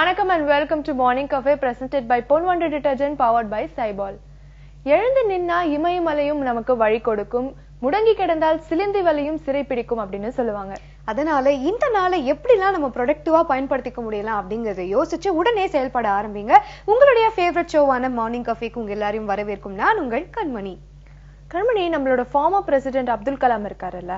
Vanakkam and welcome to Morning Cafe presented by Pon Wonder Detergent powered by Cyball. எழுந்து நின்னா இமயமலையும் நமக்கு வழி கொடுக்கும், முடங்கி கிடந்தால் சிலிந்தி வலையும் சிறை பிடிக்கும் அப்படின்னு சொல்லுவாங்க. அதனால இந்த நாளை எப்படிலாம் நம்ம ப்ரொடக்டிவா பயன்படுத்திக்க முடியலாம் அப்படிங்கறத யோசிச்சு உடனே செயல்பட ஆரம்பிங்க. உங்களுடைய ஃபேவரட் ஷோவான மார்னிங் கஃபேக்கு உங்க எல்லாரையும் வரவேற்கும் நான் உங்கள் கண்மணி. நம்மளோட ஃபார்மர் பிரசிடென்ட் அப்துல் கலாம் இருக்காருல்ல,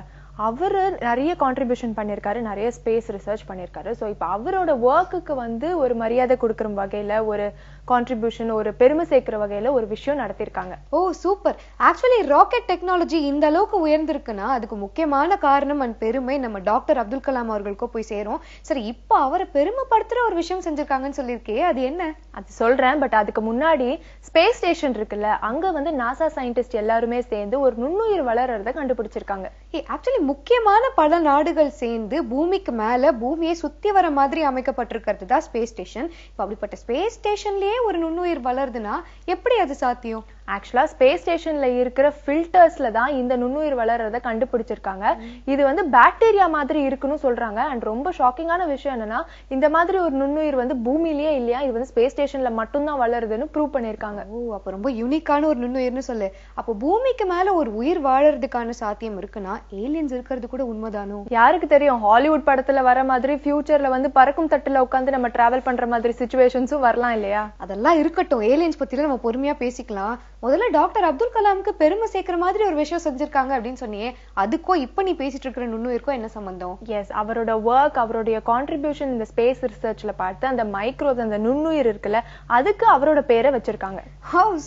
அவரு நிறைய கான்ட்ரிபியூஷன் பண்ணிருக்காரு, நிறைய ஸ்பேஸ் ரிசர்ச் பண்ணிருக்காரு. சோ இப்ப அவரோட ஒர்க்குக்கு ஒரு மரியாதை கொடுக்கற வகையில, ஒரு கான்ட்ரிபியூஷன், ஒரு பெருமை சேர்க்கிற வகையில ஒரு விஷயம் நடத்திருக்காங்க. ஓ சூப்பர். ஆக்சுவலி ராக்கெட் டெக்னாலஜி இந்த அளவுக்கு உயர்ந்திருக்குன்னா அதுக்கு முக்கியமான காரணம் அண்ட் பெருமை நம்ம டாக்டர் அப்துல் கலாம் அவர்களுக்கு போய் சேரும். சரி, இப்ப அவரை பெருமைப்படுத்துற ஒரு விஷயம் செஞ்சிருக்காங்கன்னு சொல்லியிருக்கே, அது என்ன? அது சொல்றேன். பட் அதுக்கு முன்னாடி ஸ்பேஸ் ஸ்டேஷன் இருக்குல்ல, அங்க நாசா சயின்டிஸ்ட் எல்லாருமே சேர்ந்து ஒரு நுண்ணுயிர் வளர்றத கண்டுபிடிச்சிருக்காங்க. ஆக்சுவலி முக்கியமான பல நாடுகள் சேர்ந்து பூமிக்கு மேல பூமியை சுத்தி வர மாதிரி அமைக்கப்பட்டிருக்கிறது தான் ஸ்பேஸ் ஸ்டேஷன். இப்ப அப்படிப்பட்ட ஸ்பேஸ் ஸ்டேஷன்லயே ஒரு நுண்ணுயிர் வளருதுன்னா எப்படி அது சாத்தியம்? ஆக்சுவலா ஸ்பேஸ் ஸ்டேஷன்ல இருக்கிற ஃபில்டர்ஸ்ல தான் இந்த நுண்ணுயிர் வளர்றத கண்டுபிடிச்சிருக்காங்க. இது பாக்டீரியா மாதிரி இருக்குன்னு சொல்றாங்க. அண்ட் ரொம்ப ஷாக்கிங்கான விஷயம் என்னன்னா, இந்த மாதிரி ஒரு நுண்ணுயிர் பூமியிலேயே இல்லையா, இது ஸ்பேஸ் ஸ்டேஷன்ல மட்டும்தான் வளருதுன்னு ப்ரூவ் பண்ணிருக்காங்க. ஓ, அப்ப ரொம்ப யூனிக்கான ஒரு நுண்ணுயிர்னு சொல்லு. அப்போ பூமிக்கு மேல ஒரு உயிர் வாழறதுக்கான சாத்தியம் இருக்குன்னா ஏலியன்ஸ் இருக்கிறது கூட உண்மைதானோ? யாருக்கு தெரியும், ஹாலிவுட் படத்துல வர மாதிரி ஃபியூச்சர்ல பறக்கும் தட்டுல உட்காந்து நம்ம டிராவல் பண்ற மாதிரி சிச்சுவேஷன்ஸும் வரலாம் இல்லையா? அதெல்லாம் இருக்கட்டும், ஏலியன்ஸ் பத்தில நம்ம பொறுமையா பேசிக்கலாம். முதல்ல டாக்டர் அப்துல் கலாமுக்கு பெருமை சேர்க்கிற மாதிரி ஒரு விஷயம் செஞ்சிருக்காங்க அப்படின்னு சொன்னியே, அதுக்கும் இப்ப நீ பேசிட்டு இருக்கிற நுண்ணுயிருக்கும் என்ன சம்பந்தம்? எஸ், அவரோட ஒர்க், அவருடைய கான்ட்ரிபியூஷன் இந்த ஸ்பேஸ் ரிசர்ச்ல பார்த்து அந்த மைக்ரோஸ், அந்த நுண்ணுயிர் இருக்குல்ல, அதுக்கு அவரோட பேரை வச்சிருக்காங்க.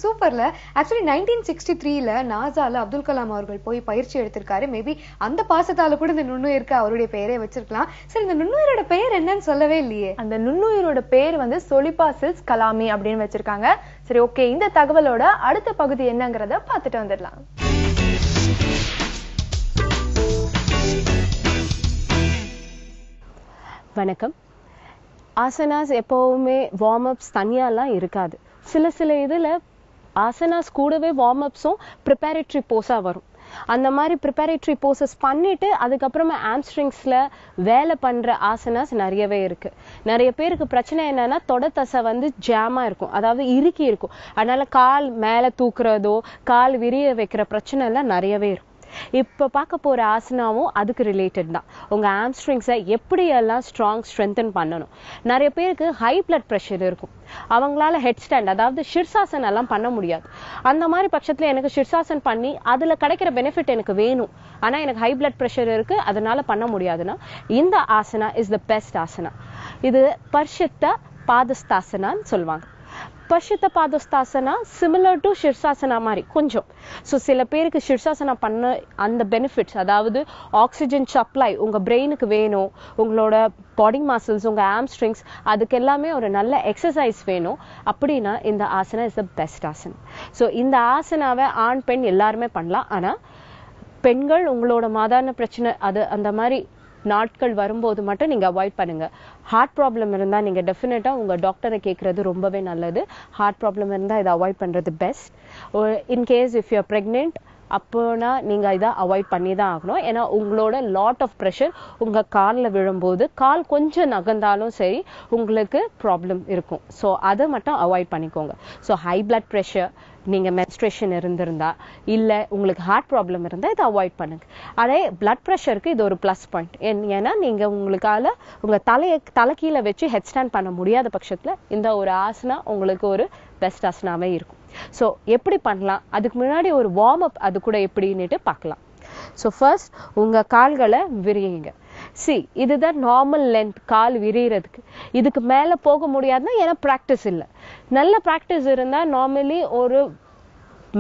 சூப்பர்ல. ஆக்சுவலி 1963ல நாசால அப்துல் கலாம் அவர்கள் போய் பயிற்சி எடுத்திருக்காரு. மேபி அந்த பாசத்தால கூட இந்த நுண்ணுயிருக்கு அவருடைய பெயரே வச்சிருக்கலாம். சரி, இந்த நுண்ணுயிரோட பெயர் என்னன்னு சொல்லவே இல்லையே. அந்த நுண்ணுயிரோட பேர் சொலிபாசில்ஸ் கலாமி அப்படின்னு வச்சிருக்காங்க. சரி, ஓகே, இந்த தகவலோட அடுத்த பகுதி என்னங்கறத பார்த்துட்டு வந்துடலாம். வணக்கம். ஆசனாஸ் எப்பவுமே வார்ம் அப்ஸ் தனியாலாம் இருக்காது. சில இதுல ஆசனாஸ் கூடவே வார்ம் அப்ஸும் ப்ரிப்பேரேட்டரி போஸா வரும். அந்த மாதிரி ப்ரிப்பேரேட்டரி போசஸ் பண்ணிட்டு அதுக்கப்புறமா ஆம்ஸ்ட்ரிங்ஸ்ல வேலை பண்ற ஆசனாஸ் நிறையவே இருக்கு. நிறைய பேருக்கு பிரச்சனை என்னன்னா, தொடத்தசை ஜாமா இருக்கும், அதாவது இறுக்கி இருக்கும். அதனால கால் மேல தூக்குறதோ கால் விரிய வைக்கிற பிரச்சனை எல்லாம் நிறையவே இருக்கும். இப்ப பார்க்க போற ஆசனாவும் அதுக்கு ரிலேட்டட் தான். உங்க ஆம்ஸ்ட்ரிங்ஸை எப்படியெல்லாம் ஸ்ட்ரென்தன் பண்ணணும். நிறைய பேருக்கு ஹை பிளட் ப்ரெஷர் இருக்கும், அவங்களால ஹெட் ஸ்டாண்ட், அதாவது ஷிர்சாசன் எல்லாம் பண்ண முடியாது. அந்த மாதிரி பட்சத்துல எனக்கு ஷிர்சாசன் பண்ணி அதுல கிடைக்கிற பெனிஃபிட் எனக்கு வேணும், ஆனா எனக்கு ஹை பிளட் ப்ரெஷர் இருக்கு, அதனால பண்ண முடியாதுன்னா இந்த asana is the best asana. இது பர்ஷித்த பாதஸ்தாசனான்னு சொல்லுவாங்க. பர்ஷித்த பாதஸ்தாசனா சிமிலர் டு ஷிர்சாசனா மாதிரி கொஞ்சம். ஸோ சில பேருக்கு ஷிர்சாசனா பண்ண அந்த பெனிஃபிட்ஸ், அதாவது ஆக்சிஜன் சப்ளை உங்க பிரெயினுக்கு வேணும், உங்களோட பாடி மசில்ஸ், உங்க ஆம்ஸ்ட்ரிங்ஸ், அதுக்கு எல்லாமே ஒரு நல்ல எக்ஸசைஸ் வேணும். அப்படின்னா இந்த asana is the best asana. So இந்த ஆசனாவை ஆண் பெண் எல்லாருமே பண்ணலாம். ஆனா பெண்கள் உங்களோட மாதான பிரச்சனை அது அந்த மாதிரி நாட்கள் வரும்போது மட்டும் நீங்க அவாய்ட் பண்ணுங்க. ஹார்ட் ப்ராப்ளம் இருந்தா நீங்க டெஃபினட்டா உங்க டாக்டரை கேட்கறது ரொம்பவே நல்லது. ஹார்ட் ப்ராப்ளம் இருந்தா இதை அவாய்ட் பண்றது best. In case if you are pregnant, அப்போனா நீங்க இதை அவாய்ட் பண்ணி தான் ஆகணும். ஏன்னா உங்களோட லாட் ஆஃப் ப்ரெஷர் உங்க காலில் விழும்போது கால் கொஞ்சம் நகர்ந்தாலும் சரி உங்களுக்கு ப்ராப்ளம் இருக்கும். ஸோ அதை மட்டும் அவாய்ட் பண்ணிக்கோங்க. ஸோ ஹை பிளட் ப்ரெஷர், நீங்க மென்ஸ்ட்ரேஷன் இருந்திருந்தா, இல்ல உங்களுக்கு ஹார்ட் ப்ராப்ளம் இருந்தா இதை அவாய்ட் பண்ணுங்க. அதே பிளட் ப்ரெஷருக்கு இது ஒரு பிளஸ் பாயிண்ட். ஏன்னா நீங்க உங்களுக்கால உங்க தலை கீழே வச்சு ஹெட் ஸ்டாண்ட் பண்ண முடியாத பட்சத்துல இந்த ஒரு ஆசனா உங்களுக்கு ஒரு பெஸ்ட் ஆசனாவே இருக்கும். ஸோ எப்படி பண்ணலாம், அதுக்கு முன்னாடி ஒரு வார்ம் அப் அது கூட எப்படின்னுட்டு பார்க்கலாம். ஸோ ஃபர்ஸ்ட் உங்க கால்களை விரியுங்க. இதுதான் நார்மல் லென்த் கால் விரியறதுக்கு. இதுக்கு மேல போக முடியாதுன்னா ஏன்னா பிராக்டிஸ் இல்லை. நல்ல பிராக்டிஸ் இருந்தா நார்மலி ஒரு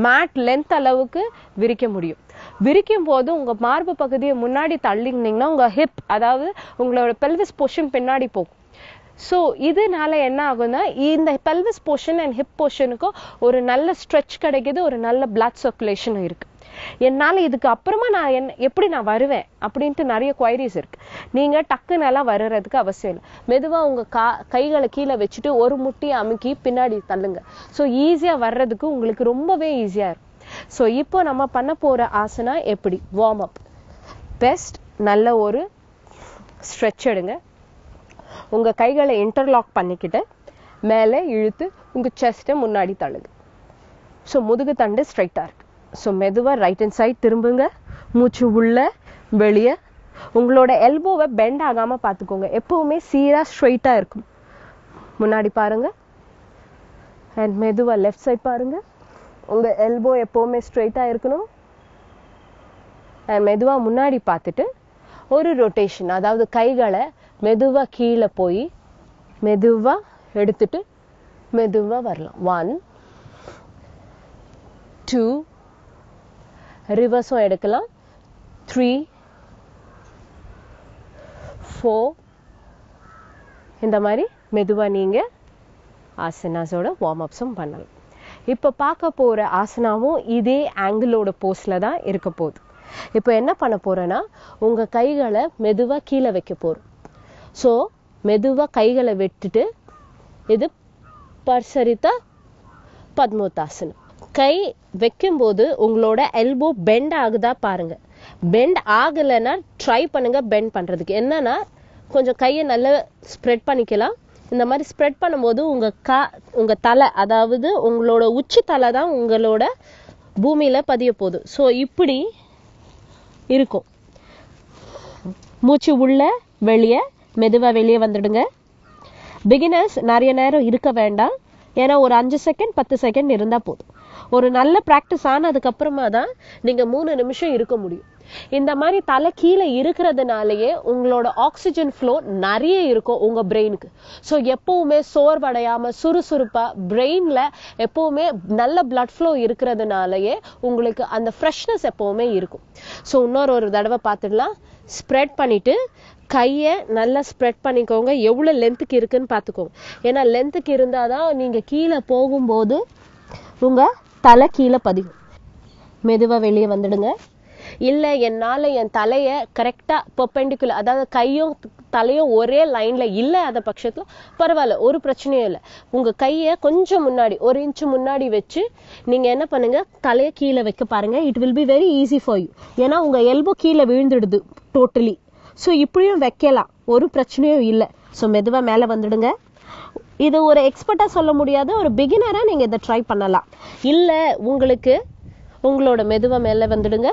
மேட் லென்த் அளவுக்கு விரிக்க முடியும். விரிக்கும் போது உங்க மார்பு பகுதியை முன்னாடி தள்ளினீங்கன்னா உங்க ஹிப், அதாவது உங்களோட பெல்விஸ் போர்ஷன் பின்னாடி போகும். ஸோ இதனால என்ன ஆகும்னா, இந்த பெல்விஸ் போர்ஷன் அண்ட் ஹிப் போர்ஷனுக்கும் ஒரு நல்ல ஸ்ட்ரெச் கிடைக்குது, ஒரு நல்ல பிளட் சர்க்குலேஷன் இருக்கு. என்னால இதுக்கு அப்புறமா நான் எப்படி நான் வருவேன் அப்படின்ட்டு நிறைய குவைரிஸ் இருக்கு. நீங்க டக்குன்னெல்லாம் வர்றதுக்கு அவசியம் இல்லை. மெதுவா உங்க கைகளை கீழே வச்சுட்டு ஒரு முட்டி அமுக்கி பின்னாடி தள்ளுங்க. ஸோ ஈஸியா வர்றதுக்கு உங்களுக்கு ரொம்பவே ஈஸியா இருக்கும். ஸோ இப்போ நம்ம பண்ண போற ஆசனா எப்படி வார்ம் அப். பெஸ்ட் நல்ல ஒரு ஸ்ட்ரெச் எடுங்க. உங்க கைகளை இன்டர்லாக் பண்ணிக்கிட்டு மேலே இழுத்து உங்க செஸ்ட்டை முன்னாடி தள்ளுங்க. ஸோ முதுகு தண்டு ஸ்ட்ரைட்டா இருக்கு. ஸோ மெதுவா ரைட் ஹேண்ட் சைட் திரும்புங்க. மூச்சு உள்ள வெளியே. உங்களோட எல்போவை பெண்ட் ஆகாம பார்த்துக்கோங்க. எப்பவுமே சீரா ஸ்ட்ரைட்டா இருக்கும். முன்னாடி பாருங்க. அண்ட் மெதுவா லெஃப்ட் சைட் பாருங்க. உங்க எல்போ எப்பவுமே ஸ்ட்ரைட்டா இருக்கணும். மெதுவா முன்னாடி பார்த்துட்டு ஒரு ரொட்டேஷன், அதாவது கைகளை மெதுவா கீழே போய் மெதுவா எடுத்துட்டு மெதுவா வரலாம். 1 2 ரிவர்ஸும் எடுக்கலாம். 3 4 இந்த மாதிரி மெதுவா நீங்க ஆசனாஸோட வார்ம் அப்ஸும் பண்ணலாம். இப்ப பார்க்க போற ஆசனாவும் இதே ஆங்கிளோட போஸ்ட்ல தான் இருக்க போகுது. இப்போ என்ன பண்ண போறேன்னா உங்க கைகளை மெதுவா கீழே வைக்க போறோம். ஸோ மெதுவா கைகளை விட்டுட்டு இது பர்சரித்த பத்மோத்தாசனம். கை வைக்கும் போது உங்களோட எல்போ பெண்ட் ஆகுதா பாருங்க. பெண்ட் ஆகலைன்னா ட்ரை பண்ணுங்க பெண்ட் பண்றதுக்கு. என்னன்னா கொஞ்சம் கையை நல்லா ஸ்ப்ரெட் பண்ணிக்கலாம். இந்த மாதிரி ஸ்ப்ரெட் பண்ணும்போது உங்க தலை, அதாவது உங்களோட உச்சி தலை தான் உங்களோட பூமியில பதிய போகுது. ஸோ இப்படி இருக்கும். மூச்சு உள்ள வெளியே மெதுவா வெளியே வந்துடுங்க. பிகினர்ஸ் நிறைய நேரம் இருக்க வேண்டாம். ஏன்னா ஒரு 5 செகண்ட் 10 செகண்ட் இருந்தா போதும். ஒரு நல்ல பிராக்டிஸ் ஆனதுக்கு அப்புறமா தான் நீங்க 3 நிமிஷம் இருக்க முடியும். இந்த மாதிரி தலை கீழே இருக்கிறதுனாலயே உங்களோட ஆக்சிஜன் ஃப்ளோ நிறைய இருக்கும் உங்க பிரெயினுக்கு. ஸோ எப்பவுமே சோர்வடையாம சுறுசுறுப்பா பிரெயின்ல எப்பவுமே நல்ல பிளட் ஃப்ளோ இருக்கிறதுனாலயே உங்களுக்கு அந்த ஃப்ரெஷ்னஸ் எப்பவுமே இருக்கும். ஸோ இன்னொரு தடவை பார்த்துடலாம். ஸ்ப்ரெட் பண்ணிட்டு கையை நல்லா ஸ்ப்ரெட் பண்ணிக்கோங்க. எவ்வளவு லென்த்துக்கு இருக்குன்னு பார்த்துக்கோங்க. ஏன்னா லென்த்துக்கு இருந்தாதான் நீங்க கீழே போகும்போது உங்க தலை கீழே பதியும். மெதுவா வெளியே வந்துடுங்க. இல்ல என்னால என் தலைய கரெக்டா பெர்பெண்டிகுலர், அதாவது கையும் தலையும் ஒரே லைன்ல இல்லாத பட்சத்துல பரவாயில்ல, ஒரு பிரச்சனையும் இல்லை. உங்க கைய கொஞ்சம் முன்னாடி 1 இன்ச் முன்னாடி வச்சு நீங்க என்ன பண்ணுங்க, தலைய கீழே வைக்க பாருங்க. It will be very easy for you. ஏன்னா உங்க எல்போ கீழே விழுந்துடுது டோட்டலி. ஸோ இப்படியும் வைக்கலாம், ஒரு பிரச்சனையும் இல்லை. ஸோ மெதுவா மேல வந்துடுங்க. இது ஒரு எக்ஸ்பர்ட்டா சொல்ல முடியாது, ஒரு பிகினரா நீங்க இதை ட்ரை பண்ணலாம். இல்ல உங்களுக்கு உங்களோட மெதுவா மேல வந்துடுங்க.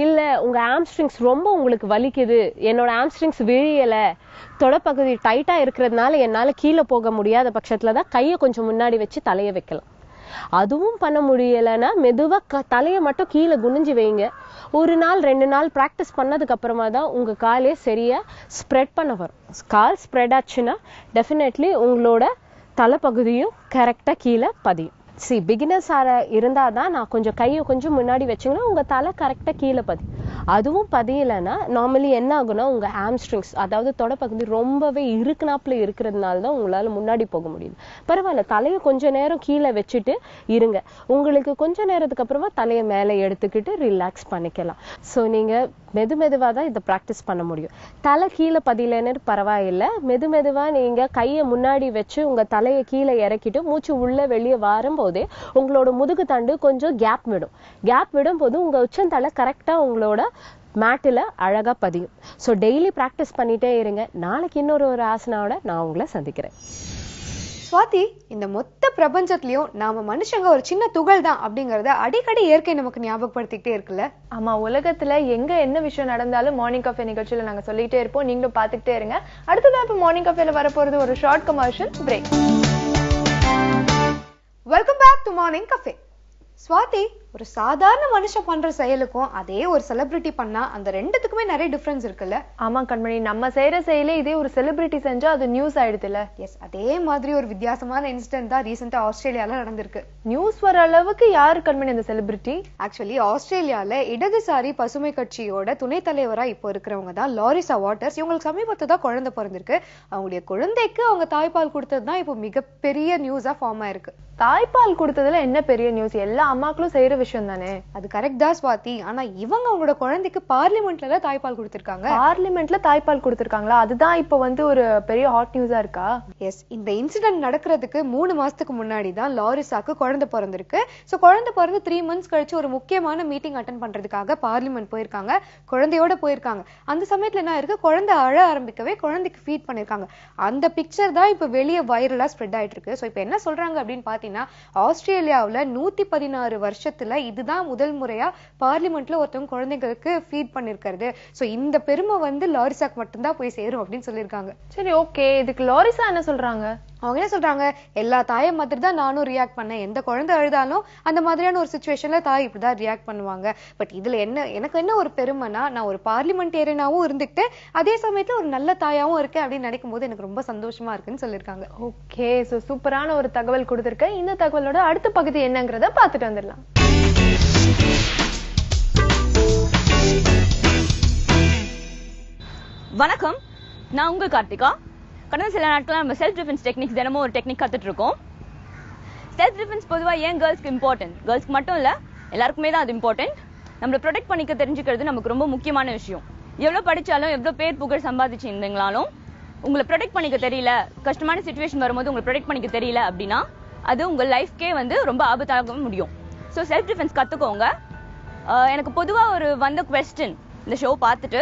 இல்ல உங்க ஆம்ஸ்ட்ரிங்ஸ் ரொம்ப உங்களுக்கு வலிக்குது, என்னோட ஆம்ஸ்ட்ரிங்ஸ் விழியல, தொடப்பகுதி டைட்டா இருக்கிறதுனால என்னால கீழே போக முடியாத பட்சத்துலதான் கையை கொஞ்சம் முன்னாடி வச்சு தலையை வைக்கலாம். அதுவும் பண்ண முடியலைன்னா மெதுவா தலையை மட்டும் கீழே குனிஞ்சு வைங்க. 1 நாள் 2 நாள் பிராக்டிஸ் பண்ணதுக்கு அப்புறமா தான் உங்க காலே சரியா ஸ்ப்ரெட் பண்ண வரும். கால் ஸ்ப்ரெட் ஆச்சுன்னா டெஃபினெட்லி உங்களோட தலைப்பகுதியும் கரெக்டா கீழே பதியும். பிகினர்ஸ் இருந்தாதான் நான் கொஞ்சம் கையை கொஞ்சம் முன்னாடி வச்சிங்கன்னா உங்க தலை கரெக்டா கீழே பதியும். அதுவும் பதியலைன்னா நார்மலி என்ன ஆகும்னா உங்க ஹாம்ஸ்ட்ரிங்ஸ், அதாவது தொடப்பகுதி ரொம்பவே இருக்குனாப்புல இருக்கிறதுனால தான் உங்களால முன்னாடி போக முடியும். பரவாயில்ல, தலையை கொஞ்ச நேரம் கீழே வச்சுட்டு இருங்க. உங்களுக்கு கொஞ்ச நேரத்துக்கு அப்புறமா தலையை மேலே எடுத்துக்கிட்டு ரிலாக்ஸ் பண்ணிக்கலாம். ஸோ நீங்க மெதுவா தான் இதை ப்ராக்டிஸ் பண்ண முடியும். தலை கீழே பதியலைன்னு பரவாயில்லை, மெதுவா நீங்க கையை முன்னாடி வச்சு உங்க தலையை கீழே இறக்கிட்டு மூச்சு உள்ள வெளியே வரும்போதே உங்களோட முதுகு தண்டு கொஞ்சம் கேப் விடும் போது உங்க உச்சந்தலை கரெக்டா உங்களோட மேட்டில் அழகா பதியும். ஸோ டெய்லி ப்ராக்டிஸ் பண்ணிட்டே இருங்க. நாளைக்கு இன்னொரு ஆசனாவோட நான் உங்களை சந்திக்கிறேன். சுவாதி, இந்த மொத்த பிரபஞ்சத்திலயும் நாம மனுஷங்க ஒரு சின்ன துகள் தான் அப்படிங்கறத அடிக்கடி இயற்கை நமக்கு ஞாபகப்படுத்திக்கிட்டே இருக்குல்ல. ஆமா, உலகத்துல எங்க என்ன விஷயம் நடந்தாலும் மார்னிங் காஃபே நிகழ்ச்சியில நாங்க சொல்லிட்டே இருப்போம். நீங்களும் பாத்துக்கிட்டே இருங்க. அடுத்ததான் இப்ப மார்னிங் காஃபேல வரப்போறது ஒரு short commercial break. Welcome back to morning cafe. Swathi, ஒரு சாதாரண மனுஷன் பண்ற செயலுக்கும் அதே ஒரு செலிபிரிட்டி பண்ணா அந்த ரெண்டுத்துக்குமே நிறைய டிஃபரன்ஸ் இருக்குல்ல. ஆமா கண்மணி, நம்ம செய்யற செயலே இதே ஒரு செலிபிரிட்டி செஞ்சா அது நியூஸ் ஆயிடுதுல்ல. எஸ், அதே மாதிரி ஒரு வித்தியாசமான இன்சிடென்ட் தான் ரீசெண்டா ஆஸ்திரேலியால நடந்திருக்கு. நியூஸ் வர அளவுக்கு யாரு கண்மணி அந்த செலிபிரிட்டி? ஆக்சுவலி ஆஸ்திரேலியால இடதுசாரி பசுமை கட்சியோட துணைத் தலைவரா இப்போ இருக்கிறவங்க தான் லாரிசா வாட்டர்ஸ். இவங்களுக்கு சமீபத்துல தான் குழந்தை பிறந்திருக்கு. அவங்களுடைய குழந்தைக்கு அவங்க தாய்ப்பால் கொடுத்தது தான் இப்போ மிகப்பெரிய நியூஸா ஃபார்ம் ஆயிருக்கு. தாய்ப்பால் கொடுத்ததுல என்ன பெரிய நியூஸ்? எல்லா அம்மாக்களும் செய்யற விஷயம் தானே. அது கரெக்ட் தான் ஸ்வாதி. ஆனா இவங்க அவங்களோட குழந்தைக்கு பார்லிமெண்ட்ல தான் தாய்ப்பால் கொடுத்திருக்காங்க. பார்லிமெண்ட்ல தாய்ப்பால் கொடுத்திருக்காங்களா? அதுதான் இப்ப வந்து ஒரு பெரிய ஹாட் நியூஸா இருக்கா? எஸ், இந்த இன்சிடென்ட் நடக்கிறதுக்கு 3 மாசத்துக்கு முன்னாடி தான் லாரிசாக்கு குழந்தை பிறந்திருக்கு. சோ குழந்தை பிறந்து 3 months கழிச்சு ஒரு முக்கியமான மீட்டிங் அட்டென்ட் பண்றதுக்காக பார்லிமெண்ட் போயிருக்காங்க, குழந்தையோட போயிருக்காங்க. அந்த சமயத்துல என்ன இருக்கு, குழந்தை அழ ஆரம்பிக்கவே குழந்தைக்கு ஃபீட் பண்ணிருக்காங்க. அந்த பிக்சர் தான் இப்ப வெளியே வைரலா ஸ்ப்ரெட் ஆயிட்டு இருக்கு. சோ இப்ப என்ன சொல்றாங்க அப்படின்னு பாத்தீங்கன்னா, ஆஸ்திரேலியாவுல 116 வருஷத்துல இதுதான் முதல் முறையா பார்லிமெண்ட்ல ஒருத்தவங்க குழந்தைகளுக்கு ஃபீட் பண்ணிருக்கிறது. சோ இந்த பெருமை வந்து லாரிசாக்கு மட்டும்தான் போய் சேரும் அப்படின்னு சொல்லியிருக்காங்க. சரி, ஓகே. இதுக்கு லாரிசா என்ன சொல்றாங்க? அவங்க என்ன சொல்றாங்க, எல்லா தாயை மாதிரி தான் நானும் ரியாக்ட் பண்ணேன். எந்த குழந்தை அழுதாலும் அந்த மாதிரியான ஒரு சுச்சுவேஷன்ல தாய் இப்படிதான் ரியாக்ட் பண்ணுவாங்க. பட் இதுல எனக்கு என்ன ஒரு பெருமைனா, நான் ஒரு பார்லிமெண்டேரியனாவும் இருந்துட்டு அதே சமயத்துல ஒரு நல்ல தாயாவும் இருக்கேன் அப்படின்னு நினைக்கும் போது எனக்கு ரொம்ப சந்தோஷமா இருக்குன்னு சொல்லியிருக்காங்க. ஓகே, சோ சூப்பரான ஒரு தகவல் கொடுத்திருக்கேன். இந்த தகவலோட அடுத்த பகுதி என்னங்கறத பார்த்துட்டு வந்துடலாம். வணக்கம், நான் உங்க கார்த்திகா. கடந்த சில நாட்களா நம்ம செல்ஃப் டிஃபென்ஸ் டெக்னிக்ஸ் தினமும் ஒரு டெக்னிக் கத்துட்டு இருக்கோம். செல்ஃப் டிஃபென்ஸ் பொதுவா ஏன் கேர்ள்ஸ்க்கு இம்பார்ட்டன்ட், கேர்ள்ஸ்க்கு மட்டும் இல்ல எல்லாருக்குமே தான் அது இம்பார்ட்டன்ட். நம்மளை ப்ரொடெக்ட் பண்ணிக்க தெரிஞ்சுக்கிறது நமக்கு ரொம்ப முக்கியமான விஷயம். எவ்வளவு படிச்சாலும் எவ்வளவு பேர் புகழ் சம்பாதிச்சிருந்தீங்களாலும் உங்களை ப்ரொடெக்ட் பண்ணிக்க தெரியல, கஷ்டமான சிச்சுவேஷன் வரும்போது உங்களை ப்ரொடெக்ட் பண்ணிக்க தெரியல அப்படின்னா அது உங்க லைஃப்கே வந்து ரொம்ப ஆபத்தாக முடியும். ஸோ செல்ஃப் டிஃபென்ஸ் கத்துக்கோங்க. எனக்கு பொதுவா ஒரு வந்த குவெஸ்டின் இந்த ஷோ பார்த்துட்டு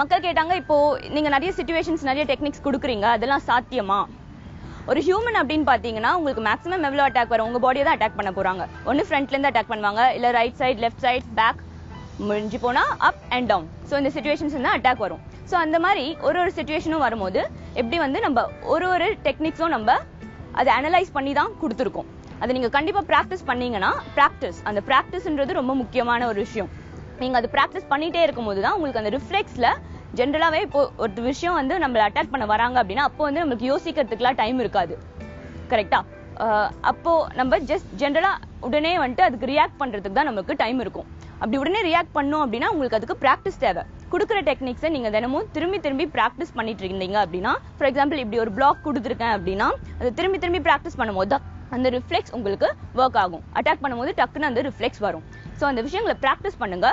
மக்கள் கேட்டாங்க, இப்போ நீங்க நிறைய சிச்சுவேஷன்ஸ் நிறைய டெக்னிக்ஸ் கொடுக்குறீங்க, அதெல்லாம் சாத்தியமா? ஒரு ஹியூமன் அப்படின்னு பாத்தீங்கன்னா உங்களுக்கு மேக்ஸிமம் எவ்வளவு அட்டாக் வரும், உங்க பாடியை தான் அட்டாக் பண்ண போறாங்க. ஒன்னு ஃப்ரண்ட்ல இருந்து அட்டாக் பண்ணுவாங்க, இல்ல right side, left side, back, முடிஞ்சு போனா அப் அண்ட் டவுன். ஸோ இந்த சிச்சுவேஷன்ஸ் தான் அட்டாக் வரும். ஸோ அந்த மாதிரி ஒரு சிச்சுவேஷனும் வரும்போது எப்படி வந்து நம்ம ஒரு டெக்னிக்ஸும் நம்ம அதை அனலைஸ் பண்ணி தான் கொடுத்துருக்கோம். அதை நீங்க கண்டிப்பா ப்ராக்டிஸ் பண்ணீங்கன்னா, அந்த ப்ராக்டிஸ்ன்றது ரொம்ப முக்கியமான ஒரு விஷயம். நீங்க அது ப்ராக்டிஸ் பண்ணிட்டே இருக்கும் போதுதான் உங்களுக்கு அந்த ரிஃப்ளெக்ஸ்ல ஜென்ரலாவே இப்போ ஒரு விஷயம் வந்து நம்மள அட்டாக் பண்ண வராங்க அப்படின்னா அப்போ வந்து நம்மளுக்கு யோசிக்கிறதுக்குலாம் டைம் இருக்காது. கரெக்டா? அப்போ நம்ம ஜஸ்ட் ஜென்ரலா உடனே வந்துட்டு அதுக்கு ரியாக்ட் பண்றதுக்கு தான் நமக்கு டைம் இருக்கும். அப்படி உடனே ரியாக்ட் பண்ணும் அப்படின்னா உங்களுக்கு அதுக்கு ப்ராக்டிஸ் தேவை. கொடுக்குற டெக்னிக்ஸை நீங்க தினமும் திரும்பி ப்ராக்டிஸ் பண்ணிட்டு இருந்தீங்க அப்படின்னா, ஃபார் எக்ஸாம்பிள் இப்படி ஒரு பிளாக் கொடுத்துருக்கேன் அப்படின்னா அதை திரும்பி ப்ராக்டிஸ் பண்ணும்போது அந்த ரிஃப்ளெக்ஸ் உங்களுக்கு ஒர்க் ஆகும். அட்டாக் பண்ணும்போது டக்குன்னு அந்த ரிஃப்ளெக்ஸ் வரும். ஸோ அந்த விஷயங்களை ப்ராக்டிஸ் பண்ணுங்க.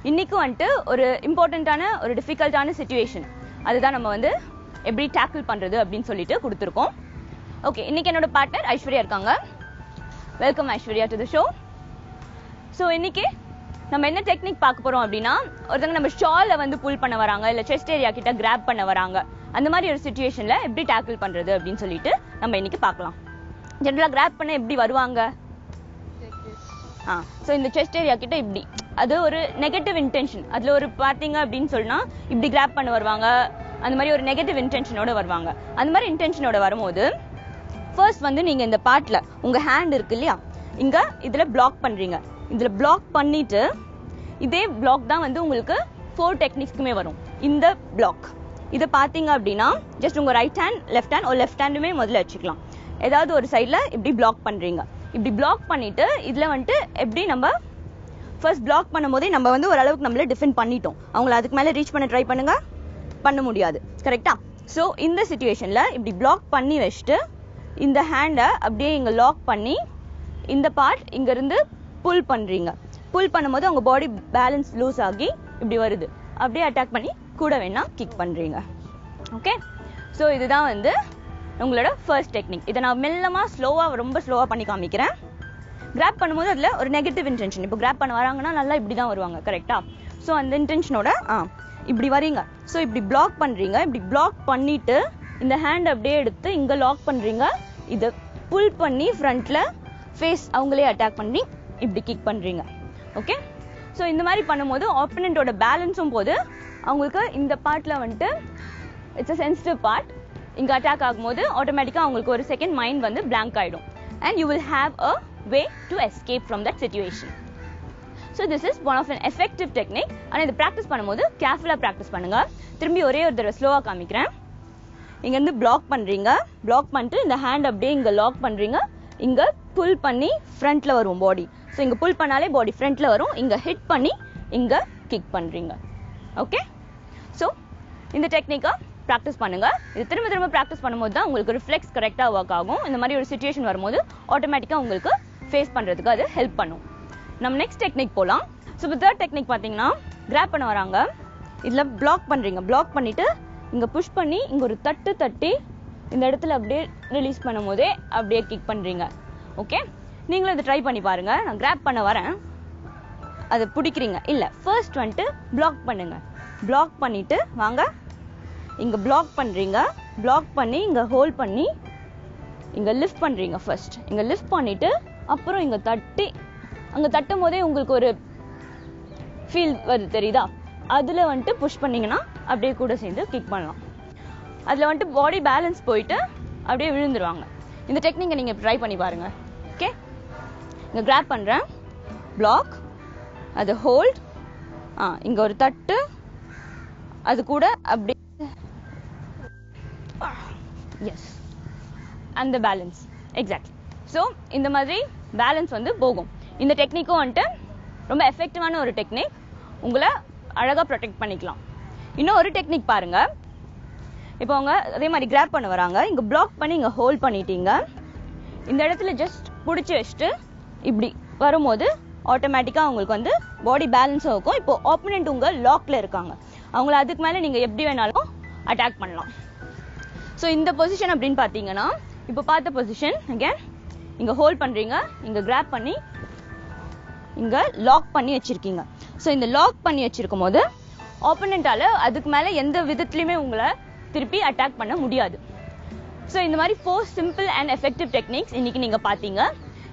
இன்னைக்கு வந்துட்டு ஒரு இம்பார்ட்டன்டான ஒரு டிஃபிகல்ட்டான சிச்சுவேஷன், அதுதான் நம்ம வந்து எப்படி டேக்கிள் பண்றது அப்படின்னு சொல்லிட்டு கொடுத்துருக்கோம். ஓகே, இன்னைக்கு என்னோட பார்ட்னர் ஐஸ்வர்யா இருக்காங்க. Welcome Aishwarya to the show. So இன்னைக்கு நம்ம என்ன டெக்னிக் பார்க்க போறோம் அப்படின்னா, ஒருத்தவங்க நம்ம ஷாலை வந்து புல் பண்ண வராங்க, இல்ல செஸ்ட் ஏரியா கிட்ட கிராப் பண்ண வராங்க, அந்த மாதிரி ஒரு சிச்சுவேஷன்ல எப்படி டேக்கிள் பண்றது அப்படின்னு சொல்லிட்டு நம்ம இன்னைக்கு பார்க்கலாம். ஜென்ரலா கிராப் பண்ண எப்படி வருவாங்க? ஸோ இந்த செஸ்ட் ஏரியா கிட்ட இப்படி, அது ஒரு நெகட்டிவ் இன்டென்ஷன். அதுல ஒரு பாத்தீங்க அப்படின்னு சொன்னா இப்படி கிராப் பண்ண வருவாங்க, அந்த மாதிரி ஒரு நெகட்டிவ் இன்டென்ஷனோட வருவாங்க. அந்த மாதிரி இன்டென்ஷனோட வரும்போது ஃபர்ஸ்ட் வந்து நீங்க இந்த பார்ட்ல உங்க ஹேண்ட் இருக்கு இல்லையா, இங்க இதுல பிளாக் பண்றீங்க. இதுல பிளாக் பண்ணிட்டு இதே பிளாக் தான் வந்து உங்களுக்கு 4 டெக்னிக்ஸ்க்குமே வரும். இந்த பிளாக் இதை பாத்தீங்க அப்படின்னா ஜஸ்ட் உங்க ரைட் ஹேண்ட், லெஃப்ட் ஹேண்ட், ஒரு லெஃப்ட் ஹேண்டுமே முதல்ல வச்சுக்கலாம். ஏதாவது ஒரு சைட்ல இப்படி பிளாக் பண்றீங்க. இப்படி பிளாக் பண்ணிட்டு இதுல வந்துட்டு எப்படி நம்ம ஃபர்ஸ்ட் பிளாக் பண்ணும் போதே நம்ம வந்து ஓரளவுக்கு நம்மள டிஃபெண்ட் பண்ணிட்டோம். அவங்கள அதுக்கு மேல ரீச் பண்ண ட்ரை பண்ணுங்க, பண்ண முடியாது. கரெக்டா? ஸோ இந்த சிச்சுவேஷன்ல இப்படி பிளாக் பண்ணி வச்சுட்டு இந்த ஹேண்டை அப்படியே இங்க லாக் பண்ணி இந்த பார்ட் இங்க இருந்து புல் பண்றீங்க. புல் பண்ணும்போது அவங்க பாடி பேலன்ஸ் லூஸ் ஆகி இப்படி வருது. அப்படியே அட்டாக் பண்ணி கூட வேணா கிக் பண்றீங்க. ஓகே, ஸோ இதுதான் வந்து உங்களோட ஃபர்ஸ்ட் டெக்னிக். இதை நான் மெல்லமா ரொம்ப ஸ்லோவா பண்ணி காமிக்கிறேன். கிராப் பண்ணும்போது அதுல ஒரு நெகட்டிவ் இன்டென்ஷன். இப்போ கிராப் பண்ண வராங்கன்னா நல்லா இப்படிதான் வருவாங்க. கரெக்டா? ஸோ அந்த இன்டென்ஷனோட இப்படி வரீங்க. ஸோ இப்படி பிளாக் பண்றீங்க. இப்படி பிளாக் பண்ணிட்டு இந்த ஹேண்ட் அப்படியே எடுத்து இங்க லாக் பண்றீங்க. இதை புல் பண்ணி ஃப்ரண்ட்ல ஃபேஸ் அவங்களே அட்டாக் பண்ணி இப்படி கிக் பண்றீங்க. ஓகே, ஸோ இந்த மாதிரி பண்ணும்போது ஆப்போனன்ட்டோட பேலன்ஸும் போது அவங்களுக்கு இந்த பார்ட்ல வந்துட்டு இட்ஸ் அ சென்சிட்டிவ் பார்ட். இங்க அட்டாக் ஆகும்போது ஆட்டோமேட்டிக்கா அவங்களுக்கு ஒரு செகண்ட் மைண்ட் வந்து பிளாங்க் ஆயிடும். And you will have a way to escape from that situation. So this is one of an effective technique. ஆனால் இது ப்ராக்டிஸ் பண்ணும்போது கேர்ஃபுல்லாக ப்ராக்டிஸ் பண்ணுங்க. திரும்பி ஒரே ஒரு தடவை ஸ்லோவாக காமிக்கிறேன். இங்கேருந்து பிளாக் பண்ணுறீங்க. பிளாக் பண்ணிட்டு இந்த ஹேண்ட் அப்படியே இங்கே லாக் பண்ணுறீங்க. இங்கே புல் பண்ணி ஃப்ரண்ட்ல வரும் பாடி. ஸோ இங்கே புல் பண்ணாலே பாடி ஃப்ரண்ட்ல வரும். இங்கே ஹிட் பண்ணி இங்கே கிக் பண்ணுறீங்க. ஓகே, ஸோ இந்த டெக்னிக்கை ப்ராக்டிஸ் பண்ணுங்க. இது திரும்ப ப்ராக்டிஸ் பண்ணும்போது தான் உங்களுக்கு ரிஃப்ளெக்ஸ் கரெக்டாக ஒர்க் ஆகும். இந்த மாதிரி ஒரு சிச்சுவேஷன் வரும்போது ஆட்டோமேட்டிக்காக உங்களுக்கு ஃபேஸ் பண்ணுறதுக்கு அது ஹெல்ப் பண்ணும். நம்ம நெக்ஸ்ட் டெக்னிக் போலாம். ஸோ இப்போ தேர்ட் டெக்னிக் பார்த்தீங்கன்னா கிராப் பண்ண வராங்க, இதுல பிளாக் பண்றீங்க. பிளாக் பண்ணிட்டு இங்க புஷ் பண்ணி இங்க ஒரு தட்டு தட்டி இந்த இடத்துல அப்படியே ரிலீஸ் பண்ணும் போதே அப்படியே கிக் பண்றீங்க. ஓகே, நீங்களும் இதை ட்ரை பண்ணி பாருங்க. நான் கிராப் பண்ண வரேன், அதை பிடிக்கிறீங்க. இல்ல ஃபர்ஸ்ட் வந்துட்டு பிளாக் பண்ணுங்க. பிளாக் பண்ணிட்டு வாங்க, இங்க பிளாக் பண்றீங்க. பிளாக் பண்ணி இங்க ஹோல்ட் பண்ணி இங்க லிஃப்ட் பண்றீங்க. ஃபர்ஸ்ட் இங்க லிஃப்ட் பண்ணிட்டு அப்புறம் இங்க தட்டி, அங்க தட்டும் போதே உங்களுக்கு ஒரு ஃபீல் வருது தெரியுதா? அதுல வந்துட்டு புஷ் பண்ணீங்கன்னா அப்படியே கூட சேர்ந்து கிக் பண்ணலாம். அதுல வந்துட்டு பாடி பேலன்ஸ் போயிட்டு அப்படியே விழுந்துருவாங்க. இந்த டெக்னிக்கை நீங்க ட்ரை பண்ணி பாருங்க. ஓகே, இங்க கிராப் பண்றேன், பிளாக், அது ஹோல்ட், இங்க ஒரு தட்டு, அது கூட அப்படியே எஸ் அந்த பேலன்ஸ் எக்ஸாக்ட்லி. ஸோ இந்த மாதிரி பேலன்ஸ் வந்து போகும். இந்த டெக்னிக்கும் வந்துட்டு ரொம்ப எஃபெக்டிவான ஒரு டெக்னிக், உங்களை அழகா ப்ரொடெக்ட் பண்ணிக்கலாம். இன்னும் ஒரு டெக்னிக் பாருங்க. இப்போ அவங்க அதே மாதிரி கிராப் பண்ண வராங்க, இங்க பிளாக் பண்ணி இங்க ஹோல்ட் பண்ணிட்டீங்க. இந்த இடத்துல ஜஸ்ட் பிடிச்சி வச்சுட்டு இப்படி வரும்போது ஆட்டோமேட்டிக்கா உங்களுக்கு வந்து பாடி பேலன்ஸும் இருக்கும். இப்போ ஆப்போனன்ட் உங்க லாக்ல இருக்காங்க, அவங்கள அதுக்கு மேல நீங்க எப்படி வேணாலும் அட்டாக் பண்ணலாம். ஸோ இந்த பொசிஷன் அப்படின்னு பாத்தீங்கன்னா இப்போ பார்த்த பொசிஷன் அகேன் இங்க ஹோல்ட் பண்றீங்க, இங்க கிராப் பண்ணி இங்க லாக் பண்ணி வச்சிருக்கீங்க. ஸோ இந்த லாக் பண்ணி வச்சிருக்கும் போது ஆப்போனண்டால அதுக்கு மேல எந்த விதத்திலுமே உங்களை திருப்பி அட்டாக் பண்ண முடியாது. ஸோ இந்த மாதிரி 4 சிம்பிள் அண்ட் எஃபெக்டிவ் டெக்னிக்ஸ் இன்னைக்கு நீங்க பாத்தீங்க.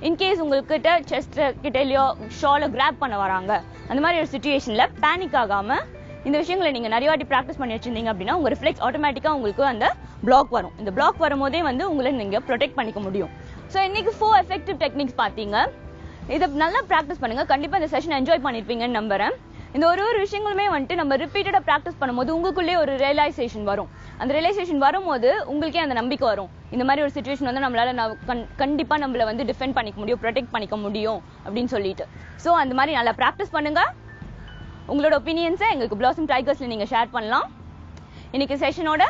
இன்கேஸ் உங்ககிட்ட செஸ்ட் கிட்டலையோ ஷால கிராப் பண்ண வராங்க, அந்த மாதிரி ஒரு சிச்சுவேஷன்ல பேனிக் ஆகாம இந்த விஷயங்களை நீங்க நிறைய வாட்டி ப்ராக்டிஸ் பண்ணி வச்சிருந்தீங்க அப்படின்னா உங்க ரிஃப்ளெக்ஸ் ஆட்டோமேட்டிக்கா உங்களுக்கு அந்த பிளாக் வரும். இந்த பிளாக் வரும்போதே வந்து உங்களை நீங்க ப்ரொடெக்ட் பண்ணிக்க முடியும். ஸோ இன்னைக்கு 4 எஃபெக்டிவ் டெக்னிக்ஸ் பாத்தீங்க. இதை நல்லா ப்ராக்டிஸ் பண்ணுங்க. கண்டிப்பா இந்த செஷன் என்ஜாய் பண்ணிருப்பீங்கன்னு நம்புறேன். இந்த ஒரு விஷயங்களுமே வந்துட்டு நம்ம ரிப்பீட்டடா ப்ராக்டிஸ் பண்ணும்போது உங்களுக்குள்ளே ஒரு ரியலைசேஷன் வரும். அந்த ரியலைசேஷன் வரும்போது உங்களுக்கே அந்த நம்பிக்கை வரும், இந்த மாதிரி ஒரு சிச்சுவேஷன் வந்து நம்மளால கண்டிப்பா நம்மள வந்து டிஃபெண்ட் பண்ணிக்க முடியும், ப்ரொடெக்ட் பண்ணிக்க முடியும் அப்படின்னு சொல்லிட்டு. ஸோ அந்த மாதிரி நல்லா ப்ராக்டிஸ் பண்ணுங்க. உங்களோட ஒப்பீனியன்ஸை எங்களுக்கு பிளாசம் டைகர்ஸ்ல நீங்க ஷேர் பண்ணலாம். இன்னைக்கு செஷனோட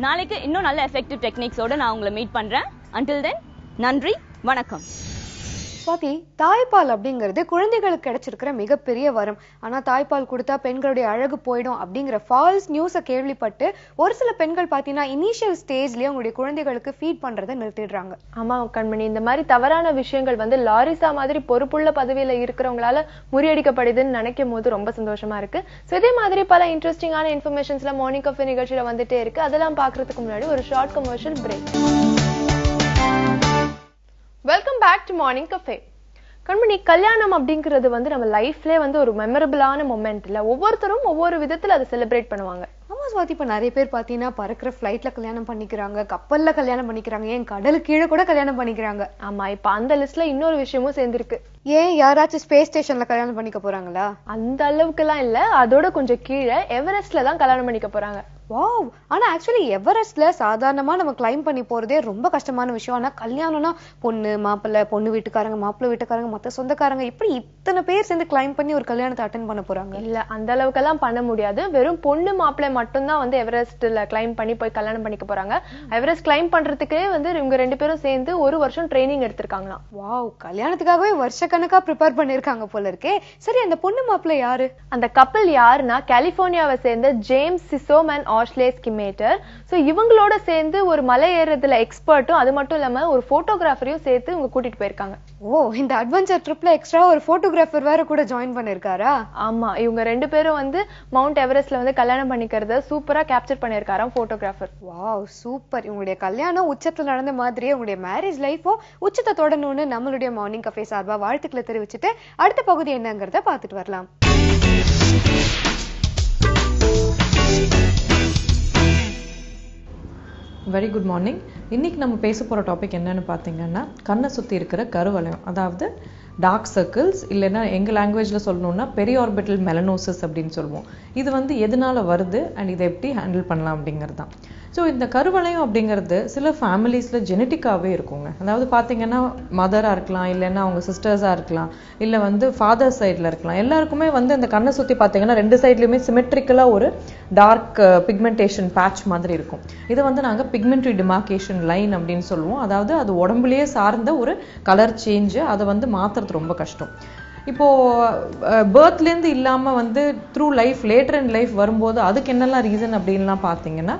நாளைக்கு இன்னும் நல்ல எஃபெக்டிவ் டெக்னிக்ஸோட நான் உங்களை மீட் பண்றேன். அன்டில் தென் நன்றி, வணக்கம். சுவாதி, தாய்ப்பால் அப்படிங்கிறது குழந்தைகளுக்கு கிடைச்சிருக்கிற மிகப்பெரிய வரம். ஆனா தாய்ப்பால் கொடுத்தா பெண்களுடைய அழகு போயிடும் அப்படிங்கிற ஃபால்ஸ் நியூஸை கேள்விப்பட்டு ஒரு சில பெண்கள் பாத்தீங்கன்னா இனிஷியல் ஸ்டேஜ்லயே உங்களுடைய குழந்தைகளுக்கு ஃபீட் பண்றதை நிறுத்திடுறாங்க. ஆமா கண்மணி, இந்த மாதிரி தவறான விஷயங்கள் வந்து லாரிசா மாதிரி பொறுப்புள்ள பதவியில இருக்கிறவங்களால முறியடிக்கப்படுதுன்னு நினைக்கும் போது ரொம்ப சந்தோஷமா இருக்கு. ஸோ இதே மாதிரி பல இன்ட்ரெஸ்டிங்கான இன்ஃபர்மேஷன்ஸ்ல மார்னிங் கஃபே நிகழ்ச்சியில வந்துட்டே இருக்கு. அதெல்லாம் பாக்குறதுக்கு முன்னாடி ஒரு short commercial break. Welcome back to morning cafe. Kanmani, கல்யாணம் அப்படிங்கிறது வந்து நம்ம லைஃப்ல வந்து ஒரு மெமரபிளான மொமெண்ட் இல்ல, ஒவ்வொருத்தரும் ஒவ்வொரு விதத்துல அதை செலிப்ரேட் பண்ணுவாங்க. ஆமா சுவாதி, இப்ப நிறைய பேர் பாத்தீங்கன்னா பறக்கிற ஃபிளைட்ல கல்யாணம் பண்ணிக்கிறாங்க, கப்பல்ல கல்யாணம் பண்ணிக்கிறாங்க, ஏன் கடலுக்கு கீழே கூட கல்யாணம் பண்ணிக்கிறாங்க. ஆமா, இப்ப அந்த லிஸ்ட்ல இன்னொரு விஷயமும் சேர்ந்திருக்கு. ஏன் யாராச்சும் ஸ்பேஸ் ஸ்டேஷன்ல கல்யாணம் பண்ணிக்க போறாங்களா? அந்த அளவுக்கு எல்லாம் இல்ல, அதோட கொஞ்சம் கீழே எவரெஸ்ட்ல தான் கல்யாணம் பண்ணிக்க போறாங்க. வாவ்! ஆனா ஆக்சுவலி எவரெஸ்ட்ல சாதாரணமா நம்ம கிளைம் பண்ணி போறதே ரொம்ப கஷ்டமான விஷயம். ஆனா கல்யாணம்னா பொண்ணு மாப்பிள்ளை, பொண்ணு வீட்டுக்காரங்க, மாப்பிள்ளை வீட்டுக்காரங்க, மத்த சொந்தக்காரங்க, இப்படி இத்தனை பேர் சேர்ந்து கிளைம் பண்ணி ஒரு கல்யாணத்தை அட்டென்ட் பண்ண போறாங்க. இல்ல, அந்த அளவுக்கு எல்லாம் பண்ண முடியாது. வெறும் பொண்ணு மாப்பிள்ளை மட்டும்தான் வந்து எவரெஸ்ட்ல கிளைம் பண்ணி போய் கல்யாணம் பண்ணிக்க போறாங்க. எவரெஸ்ட் கிளைம் பண்றதுக்கு வந்து இவங்க 2 பேரும் சேர்ந்து 1 வருஷம் ட்ரைனிங் எடுத்திருக்காங்களாம். வாவ்! கல்யாணத்துக்காகவே வருஷக்கணக்கா ப்ரிப்பேர் பண்ணிருக்காங்க போல இருக்கே. சரி, அந்த பொண்ணு மாப்பிள்ளை யாரு? அந்த கப்பல் யாருன்னா கலிபோர்னியாவை சேர்ந்த James Chisholm and Ashley ஸ்கிமேட்டர். So இவங்களோட சேர்ந்து ஒரு மலை ஏறுறதுல எக்ஸ்பர்ட்டும், அது மட்டும் இல்லாம ஒரு போட்டோகிராஃபரையும் சேர்த்து இவங்க கூட்டிட்டு போயிருக்காங்க. ஓ, இந்த அட்வென்ச்சர் ட்ரிப்ல எக்ஸ்ட்ரா ஒரு போட்டோகிராஃபர் வேற கூட ஜாயின் பண்ணிருக்காரா? ஆமா, இவங்க 2 பேரும் வந்து மவுண்ட் எவரெஸ்ட்ல வந்து கல்யாணம் பண்ணிக்கிறத சூப்பரா கேப்சர் பண்ணிருக்காராம் போட்டோகிராஃபர். Wow, super! உங்களுடைய கல்யாணம் உச்சத்துல நடந்த மாதிரியே உங்களுடைய மேரேஜ் லைஃபும் உச்சத்தை தொடரணும்னு நம்மளுடைய மார்னிங் கஃபே சார்பா வாழ்த்துக்களை தெரிவிச்சுட்டு அடுத்த பகுதி என்னங்கறத பாத்துட்டு வரலாம். Very good morning. இன்றைக்கி நம்ம பேச போகிற டாபிக் என்னன்னு பார்த்தீங்கன்னா கண்ணை சுற்றி இருக்கிற கருவளையம், அதாவது டார்க் சர்க்கிள்ஸ், இல்லைன்னா எங்கள் லாங்குவேஜில் சொல்லணுன்னா பெரிஆர்பிட்டல் மெலனோசிஸ் அப்படின்னு சொல்லுவோம். இது வந்து எதனால் வருது அண்ட் இதை எப்படி ஹேண்டில் பண்ணலாம் அப்படிங்கிறது தான். ஸோ இந்த கருவளையம் அப்படிங்கிறது சில ஃபேமிலிஸில் ஜெனட்டிக்காகவே இருக்குங்க. அதாவது பார்த்தீங்கன்னா மதராக இருக்கலாம், இல்லைன்னா அவங்க சிஸ்டர்ஸாக இருக்கலாம், இல்லை வந்து ஃபாதர் சைடில் இருக்கலாம். எல்லாருக்குமே வந்து இந்த கண்ணை சுற்றி பார்த்தீங்கன்னா 2 சைட்லையுமே சிமெட்ரிக்கலாக ஒரு டார்க் பிக்மெண்டேஷன் பேட்ச் மாதிரி இருக்கும். இதை வந்து நாங்கள் பிக்மெண்ட்ரி டிமார்கேஷன் லைன் அப்படின்னு சொல்லுவோம். அதாவது அது உடம்புலேயே சார்ந்த ஒரு கலர் சேஞ்சு, அதை வந்து மாற்றுறது ரொம்ப கஷ்டம். இப்போ பர்த்லேருந்து இல்லாம வந்து through life later in life வரும்போது அதுக்கு என்னெல்லாம் ரீசன் அப்படின்லாம் பார்த்தீங்கன்னா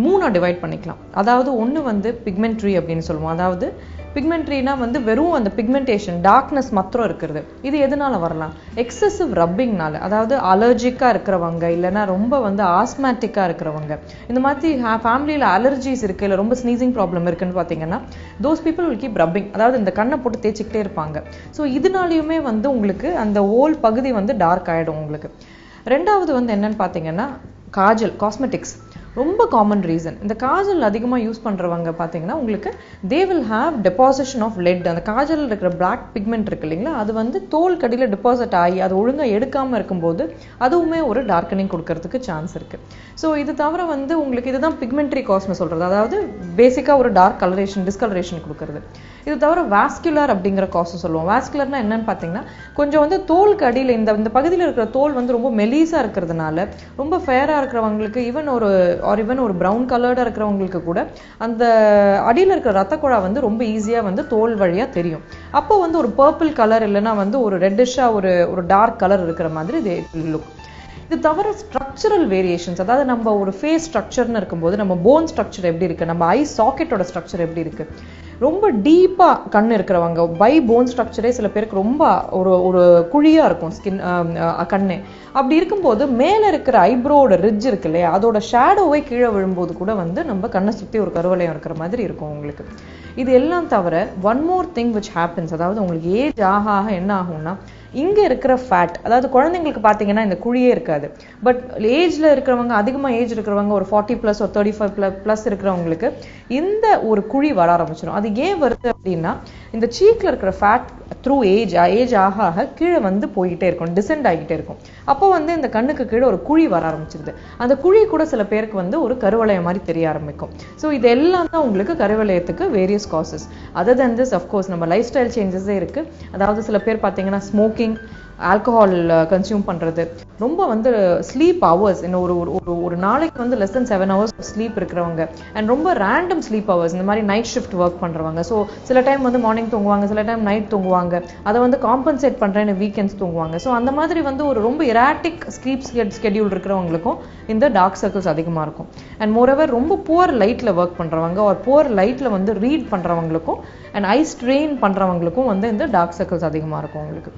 3 டிவைட் பண்ணிக்கலாம். அதாவது ஒன்று வந்து பிக்மெண்ட்ரி அப்படின்னு சொல்லுவோம். அதாவது பிக்மெண்ட்ரினா வந்து வெறும் அந்த பிக்மெண்டேஷன் டார்க்னஸ் மாத்திரம் இருக்கிறது. இது எதனால வரலாம்? எக்ஸசிவ் ரப்பிங்னால, அதாவது அலர்ஜிக்காக இருக்கிறவங்க, இல்லைன்னா ரொம்ப வந்து ஆஸ்மேட்டிக்காக இருக்கிறவங்க, இந்த மாதிரி ஃபேமிலியில் அலர்ஜிஸ் இருக்கு, இல்லை ரொம்ப ஸ்னீசிங் ப்ராப்ளம் இருக்குன்னு பார்த்தீங்கன்னா those people will keep rubbing, அதாவது இந்த கண்ணை போட்டு தேய்ச்சிக்கிட்டே இருப்பாங்க. ஸோ இதனாலையுமே வந்து உங்களுக்கு அந்த ஹோல் பகுதி வந்து டார்க் ஆகிடும் உங்களுக்கு. ரெண்டாவது வந்து என்னன்னு பார்த்தீங்கன்னா காஜல், காஸ்மெட்டிக்ஸ் ரொம்ப காமன் ரீசன். இந்த காஜல் அதிகமாக யூஸ் பண்ணுறவங்க பார்த்தீங்கன்னா உங்களுக்கு they will have deposition of lead. அந்த காஜல் இருக்கிற பிளாக் பிக்மெண்ட் இருக்கு இல்லைங்களா, அது வந்து தோல் கடியில் டெபாசிட் ஆகி அது ஒழுங்காக எடுக்காமல் இருக்கும்போது அதுவுமே ஒரு டார்க்கனிங் கொடுக்கறதுக்கு சான்ஸ் இருக்கு. ஸோ இது தவிர வந்து உங்களுக்கு இதுதான் பிக்மெண்ட்ரி காஸ்ட்னு சொல்றது, அதாவது பேசிக்காக ஒரு டார்க் கலரேஷன் டிஸ்கலரேஷன் கொடுக்கறது. இது தவிர வாஸ்குலர் அப்படிங்கிற காஸ்ட் சொல்லுவோம். வாஸ்குலர்னா என்னன்னு பார்த்தீங்கன்னா கொஞ்சம் வந்து தோலுக்கு அடியில் இந்த பகுதியில் இருக்கிற தோல் வந்து ரொம்ப மெலீஸா இருக்கிறதுனால ரொம்ப ஃபேரா இருக்கிறவங்களுக்கு, ஈவன் ஒரு ப்ரௌன் கலர்டா இருக்கிறவங்களுக்கு கூட அந்த அடியில் இருக்கிற ரத்த குழா வந்து ரொம்ப ஈஸியா வந்து தோல் வழியா தெரியும். அப்போ வந்து ஒரு பர்பிள் கலர் இல்லைன்னா வந்து ஒரு ரெட்டிஷா ஒரு டார்க் கலர் இருக்கிற மாதிரி தே லுக். இது தவிர ஸ்ட்ரக்சரல் வேரியேஷன்ஸ், அதாவது நம்ம ஒரு ஃபேஸ் ஸ்ட்ரக்சர்னு இருக்கும்போது நம்ம போன் ஸ்ட்ரக்சர் எப்படி இருக்கு, நம்ம ஐ சாக்கெட்டோட ஸ்ட்ரக்சர் எப்படி இருக்கு, ரொம்ப டீப்பா கண் இருக்கிறவங்க பை போன் ஸ்ட்ரக்சரே சில பேருக்கு ரொம்ப ஒரு குழியா இருக்கும் ஸ்கின் கண்ணு. அப்படி இருக்கும்போது மேல இருக்கிற ஐப்ரோட ரிட்ஜ் இருக்கு இல்லையா, அதோட ஷேடோவை கீழே விழும்போது கூட வந்து நம்ம கண்ணை சுற்றி ஒரு கருவளையம் இருக்கிற மாதிரி இருக்கும் உங்களுக்கு. இது எல்லாம் தவிர one more thing which happens, அதாவது உங்களுக்கு ஏஜ் ஆக என்ன ஆகும்னா இங்க இருக்கிற ஃபேட், அதாவது குழந்தைங்களுக்கு பார்த்தீங்கன்னா இந்த குழியே இருக்காது, பட் ஏஜ்ல இருக்கிறவங்க, அதிகமாக ஏஜ் இருக்கிறவங்க ஒரு 40+ ஒரு 35+ இருக்கிறவங்களுக்கு இந்த ஒரு குழி வர ஆரம்பிச்சிடும். அது ஏன் வருது அப்படின்னா இந்த சீக்ல இருக்கிற ஃபேட் த்ரூ ஏஜ் ஆக ஆக கீழே வந்து போய்கிட்டே இருக்கும், டிசெண்ட் ஆகிட்டே இருக்கும். அப்போ வந்து இந்த கண்ணுக்கு கீழே ஒரு குழி வர ஆரம்பிச்சிருது. அந்த குழி கூட சில பேருக்கு வந்து ஒரு கருவளையம் மாதிரி தெரிய ஆரம்பிக்கும். ஸோ இது எல்லாம் தான் உங்களுக்கு கருவளையத்துக்கு various causes. Other then this of course நம்ம லைஃப் ஸ்டைல் சேஞ்சஸே இருக்கு. அதாவது சில பேர் பார்த்தீங்கன்னா ஸ்மோக்கிங், ஆல்கஹால் கன்சியூம் பண்றது, ரொம்ப வந்து ஸ்லீப் ஹவர்ஸ், இன்னும் ஒரு நாளைக்கு வந்து லெஸ் தென் 7 hours ஸ்லீப் இருக்கிறவங்க, அண்ட் ரொம்ப ரேண்டம் ஸ்லீப் ஹவர்ஸ், இந்த மாதிரி நைட் ஷிஃப்ட் ஒர்க் பண்றவங்க. ஸோ சில டைம் வந்து மார்னிங் தூங்குவாங்க, சில டைம் நைட் தூங்குவாங்க, அதை வந்து காம்பன்சேட் பண்றேன்னு வீக்கெண்ட்ஸ் தூங்குவாங்க. ஸோ அந்த மாதிரி வந்து ஒரு ரொம்ப இராட்டிக் ஸ்லீப் ஸ்கெடியூல் இருக்கிறவங்களுக்கும் இந்த டார்க் சர்க்கிள்ஸ் அதிகமாக இருக்கும். அண்ட் மோரோவர் ரொம்ப புவர் லைட்ல ஒர்க் பண்றவங்க ஒரு புவர் லைட்ல வந்து ரீட் பண்றவங்களுக்கும் அண்ட் ஐ ஸ்ட்ரெயின் பண்றவங்களுக்கும் வந்து இந்த டார்க் சர்க்கிள்ஸ் அதிகமாக இருக்கும் உங்களுக்கு.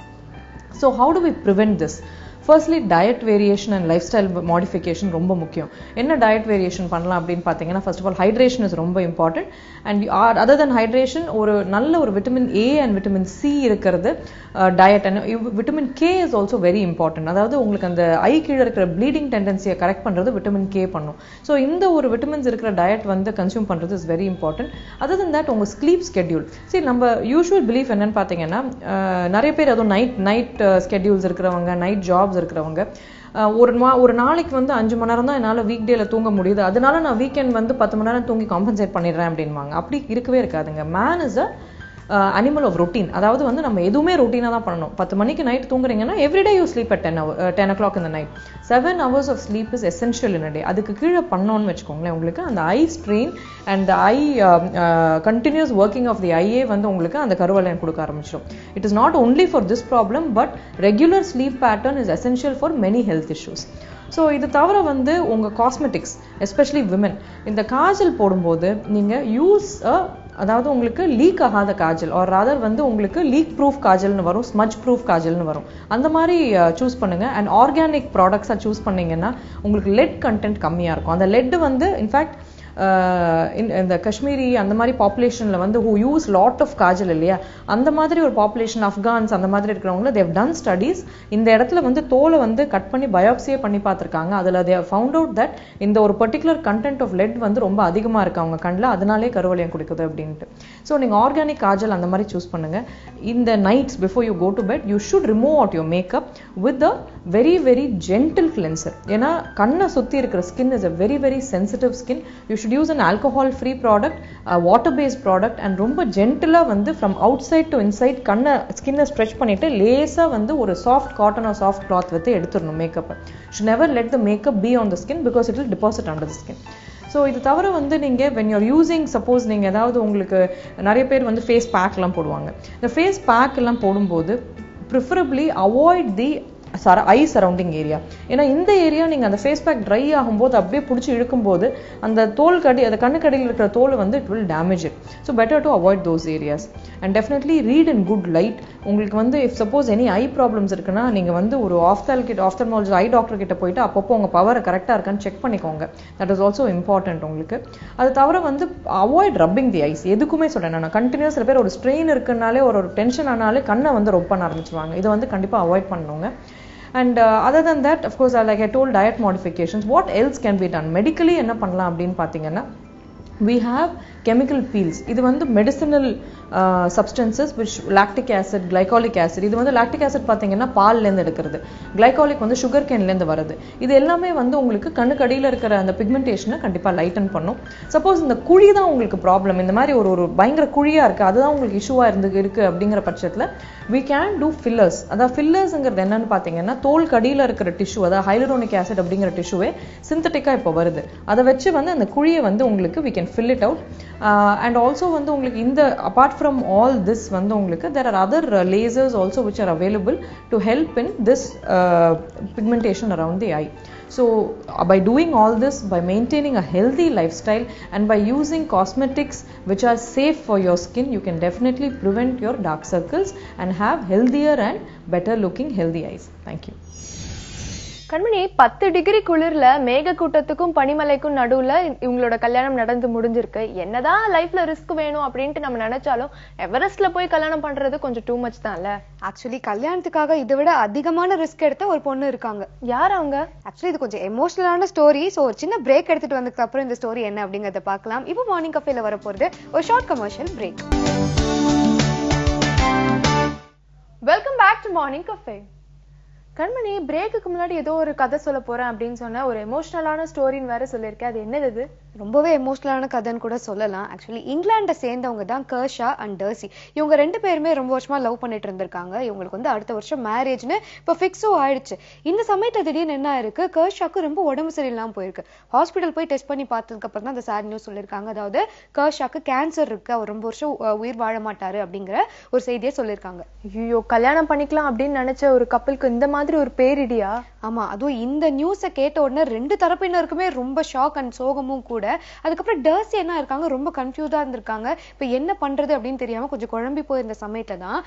So how do we prevent this? Firstly, diet variation and lifestyle modification ரொம்ப முக்கியம். என்ன diet variation பண்ணலாம் அப்படின்னு பார்த்தீங்கன்னா, first of all hydration is ரொம்ப important, and other than hydration ஒரு நல்ல ஒரு vitamin A and vitamin C இருக்கிறது diet, and vitamin K is also very important. அதாவது உங்களுக்கு அந்த ஐ கீழே இருக்கிற bleeding tendency கரெக்ட் பண்றது vitamin K பண்ணும். ஸோ இந்த ஒரு விட்டமின்ஸ் இருக்கிற டயட் வந்து கன்சியூம் பண்றது is very important. Other then that உங்க ஸ்லீப் ஸ்கெடியூல், சரி நம்ம யூஷுவல் பிலீஃப் என்னன்னு பார்த்தீங்கன்னா நிறைய பேர் அதுவும் நைட் ஸ்கெடியூல்ஸ் இருக்கிறவங்க, நைட் ஜாப்ஸ் இருக்கிறவங்க, ஒரு நாளைக்கு வந்து 5 மணி நேரம் தான் என்னால் வீக் டேல தூங்க முடியுது, அதனால நான் வீக்கெண்ட் வந்து 10 மணி நேரம் தூங்கி காம்பன்சேட் பண்ணிடுறேன் அப்படின்வாங்க. அப்படி இருக்கவே இருக்காதுங்க. Man is animal of routine. அதாவது வந்து நம்ம எதுவுமே ரொட்டீனாக தான் பண்ணணும். 10 மணிக்கு நைட் தூங்குறீங்கன்னா everyday you sleep at 10 o'clock in the night. 7 hours of sleep is essential in a day. அதுக்கு கீழே பண்ணோன்னு வச்சுக்கோங்களேன், உங்களுக்கு அந்த eye strain and the eye continuous working of the ஐயே வந்து உங்களுக்கு அந்த கருவளையம் கொடுக்க ஆரம்பிச்சிடும். It is not only for this problem, but regular sleep pattern is essential for many health issues. So இது தவிர வந்து உங்கள் காஸ்மெட்டிக்ஸ், எஸ்பெஷலி விமன், இந்த காஜல் போடும்போது நீங்கள் யூஸ் அதாவது உங்களுக்கு லீக் ஆகாத காஜல், ஆர் ராதர் வந்து உங்களுக்கு லீக் ப்ரூஃப் காஜல்னு வரும், ஸ்மஜ் ப்ரூஃப் காஜல்னு வரும், அந்த மாதிரி சூஸ் பண்ணுங்க. அண்ட் ஆர்கானிக் ப்ராடக்ட்ஸாக சூஸ் பண்ணீங்கன்னா உங்களுக்கு லெட் கண்டென்ட் கம்மியாக இருக்கும். அந்த லெட் வந்து இன்ஃபேக்ட் இந்த காஷ்மீரி அந்த மாதிரி பாப்புலேஷன்ல வந்து who use lot of kajal இல்லையா, அந்த மாதிரி ஒரு பாப்புலேஷன், ஆப்கான்ஸ் அந்த மாதிரி இருக்கிறவங்கள தேவ் டன் ஸ்டடீஸ். இந்த இடத்துல வந்து தோலை வந்து கட் பண்ணி பயோப்சியே பண்ணி பார்த்துருக்காங்க. அதில் தே ஃபவுண்ட் அவுட் தட் இந்த ஒரு பர்டிகுலர் கண்டென்ட் ஆஃப் லெட் வந்து ரொம்ப அதிகமாக இருக்கு அவங்க கண்ணில், அதனாலே கருவளையம் கொடுக்குது அப்படின்ட்டு. ஸோ நீங்கள் ஆர்கானிக் காஜல் அந்த மாதிரி சூஸ் பண்ணுங்க. இந்த nights before you go to bed you should remove out your makeup with a very very gentle cleanser. ஏன்னா கண்ணை சுற்றி இருக்கிற skin is a very very sensitive skin. You should use an alcohol free product, a water based product, and ரொம்ப ஜென்டிலா வந்து from outside to inside கண்ணை ஸ்கின்னை stretch பண்ணிட்டு லேசா வந்து ஒரு soft cotton or soft cloth வச்சு எடுத்துடணும் மேக்கப்பை. should never let the makeup be on the skin because it will deposit under the skin. So இது தவிர வந்து நீங்கள் when you're using, சப்போஸ் நீங்கள் ஏதாவது உங்களுக்கு நிறைய பேர் வந்து ஃபேஸ் பேக்லாம் போடுவாங்க. இந்த ஃபேஸ் பேக் எல்லாம் போடும்போது ப்ரிஃபரபிளி அவாய்ட் தி ஐ சரௌண்டிங் ஏரியா. ஏன்னா இந்த ஏரியா நீங்க அந்த ஃபேஸ் பேக் ட்ரை ஆகும்போது அப்படியே பிடிச்சி இழுக்கும்போது அந்த தோல் கடி, அந்த கண்ணுக்கடியில் இருக்கிற தோல் வந்து it will damage it. So better to avoid those areas. And definitely read in good light. உங்களுக்கு வந்து if suppose any I problems இருக்குன்னா நீங்க வந்து ஒரு ஆஃப்தல்மாலஜிஸ்ட் ஐ டாக்டர் கிட்ட போயிட்டு அப்பப்போ உங்க பவர் கரெக்டாக இருக்கான்னு செக் பண்ணிக்கோங்க. தட் இஸ் ஆல்சோ இம்பார்ட்டன்ட் உங்களுக்கு. அது தவிர வந்து அவாய்ட் ரப்பிங் தி ஐஸ். எதுக்குமே சொல்றேன் நான் கண்டினியூஸ். சில பேர் ஒரு ஸ்ட்ரெயின் இருக்குனாலே ஒரு டென்ஷன் ஆனாலே கண்ணை வந்து ரொப் பண்ண ஆரம்பிச்சுவாங்க. இதை வந்து கண்டிப்பாக அவாய்ட் பண்ணுங்க. And other than that, of course, like I told, diet modifications. What else can be done? Medically என்ன பண்ணலாம் அப்படின்னு பார்த்தீங்கன்னா, we have chemical peels. இது வந்து medicinal substances which lactic acid, glycolic acid. இது வந்து lactic acid பார்த்தீங்கன்னா பால்ல இருந்து எடுக்கிறது, glycolic வந்து sugar cane ல இருந்து வருது. இது எல்லாமே வந்து உங்களுக்கு கண்ணுக்கு அடியில் இருக்கிற அந்த பிக்மெண்டேஷனை கண்டிப்பாக லைட்டன் பண்ணும். சப்போஸ் இந்த குழி தான் உங்களுக்கு ப்ராப்ளம், இந்த மாதிரி ஒரு பயங்கர குழியா இருக்கு, அதுதான் உங்களுக்கு இஷ்யூவா இருக்கு அப்படிங்கிற பட்சத்தில் we can do fillers. அதாவது ஃபில்லர்ஸ்ங்கிறது என்னன்னு பார்த்தீங்கன்னா தோல் கடியில் இருக்கிற டிஷ்யூ, அதாவது ஹைலரோனிக் ஆசிட் அப்படிங்கிற டிஷ்யூவே சிந்தட்டிக்கா இப்போ வருது. அதை வச்சு வந்து அந்த குழியை வந்து உங்களுக்கு we can fill it out. And also வந்து உங்களுக்கு இந்த apart from all this வந்து உங்களுக்கு there are other lasers also which are available to help in this pigmentation around the eye. So by doing all this, by maintaining a healthy lifestyle and by using cosmetics which are safe for your skin, you can definitely prevent your dark circles and have healthier and better looking healthy eyes. Thank you. Kanmani, 10 degree குளிர்ல மேக கூட்டத்துக்கும் பனிமலைக்கும் நடுவுல இவங்களோட கல்யாணம் நடந்து முடிஞ்சிருக்கு. என்னதான் லைஃப்ல risk வேணும் அப்படின்ட்டு நம்ம நினைச்சாலும் எவரெஸ்ட்ல போய் கல்யாணம் பண்றது கொஞ்சம் டூ மச் தான்ல. ஆக்சுவலி கல்யாணத்துக்காக இதை விட அதிகமான ரிஸ்க் எடுத்த ஒரு பொண்ணு இருக்காங்க. யார் அவங்க? ஆக்சுவலி இது கொஞ்சம் எமோஷனலான ஸ்டோரி. ஸோ ஒரு சின்ன பிரேக் எடுத்துட்டு வந்ததுக்கு அப்புறம் இந்த ஸ்டோரி என்ன அப்படிங்கறத பார்க்கலாம். இப்போ மார்னிங் கஃபேல வர போறது ஒரு short commercial break. Welcome back to morning cafe. Kanmani, பிரேக்குக்கு முன்னாடி ஏதோ ஒரு கதை சொல்ல போறேன் அப்படின்னு சொன்ன ஒரு எமோஷனலான ஸ்டோரின்னு வேற சொல்லியிருக்கேன். அது என்னது? ரொம்பவே எமோஷனலான கதைன்னு கூட சொல்லலாம். ஆக்சுவலி இங்கிலாண்டை சேர்ந்தவங்க தான் கர்ஷா அண்ட் டர்சி. இவங்க 2 பேருமே ரொம்ப வருஷமா லவ் பண்ணிட்டு இருந்திருக்காங்க. இவங்களுக்கு வந்து அடுத்த வருஷம் மேரேஜ்னு இப்போ ஃபிக்ஸும் ஆயிடுச்சு. இந்த சமயத்துல திடீர்னு என்ன இருக்கு, கர்ஷாக்கு ரொம்ப உடம்பு சரியில்லாம போயிருக்கு. ஹாஸ்பிட்டல் போய் டெஸ்ட் பண்ணி பார்த்ததுக்கு அப்புறம் தான் அந்த சேட் நியூஸ் சொல்லியிருக்காங்க. அதாவது கர்ஷாக்கு கேன்சர் இருக்கு, அவர் ரொம்ப வருஷம் உயிர் வாழ மாட்டாரு அப்படிங்கிற ஒரு செய்தியை சொல்லியிருக்காங்க. ஐயோ, கல்யாணம் பண்ணிக்கலாம் அப்படின்னு நினைச்ச ஒரு கப்பலுக்கு இந்த மாதிரி ஒரு பேரிடியா? ஆமா, அதுவும் இந்த நியூஸை கேட்ட உடனே 2 தரப்பினருக்குமே ரொம்ப ஷாக் அண்ட் சோகமும் கூட. அதுக்கப்புறம் டர்சி என்ன இருக்காங்க, ரொம்ப கன்ஃபியூஸா இருந்திருக்காங்க. இப்ப என்ன பண்றது அப்படின்னு தெரியாம கொஞ்சம் குழம்பி போயிருந்த சமயத்துல தான்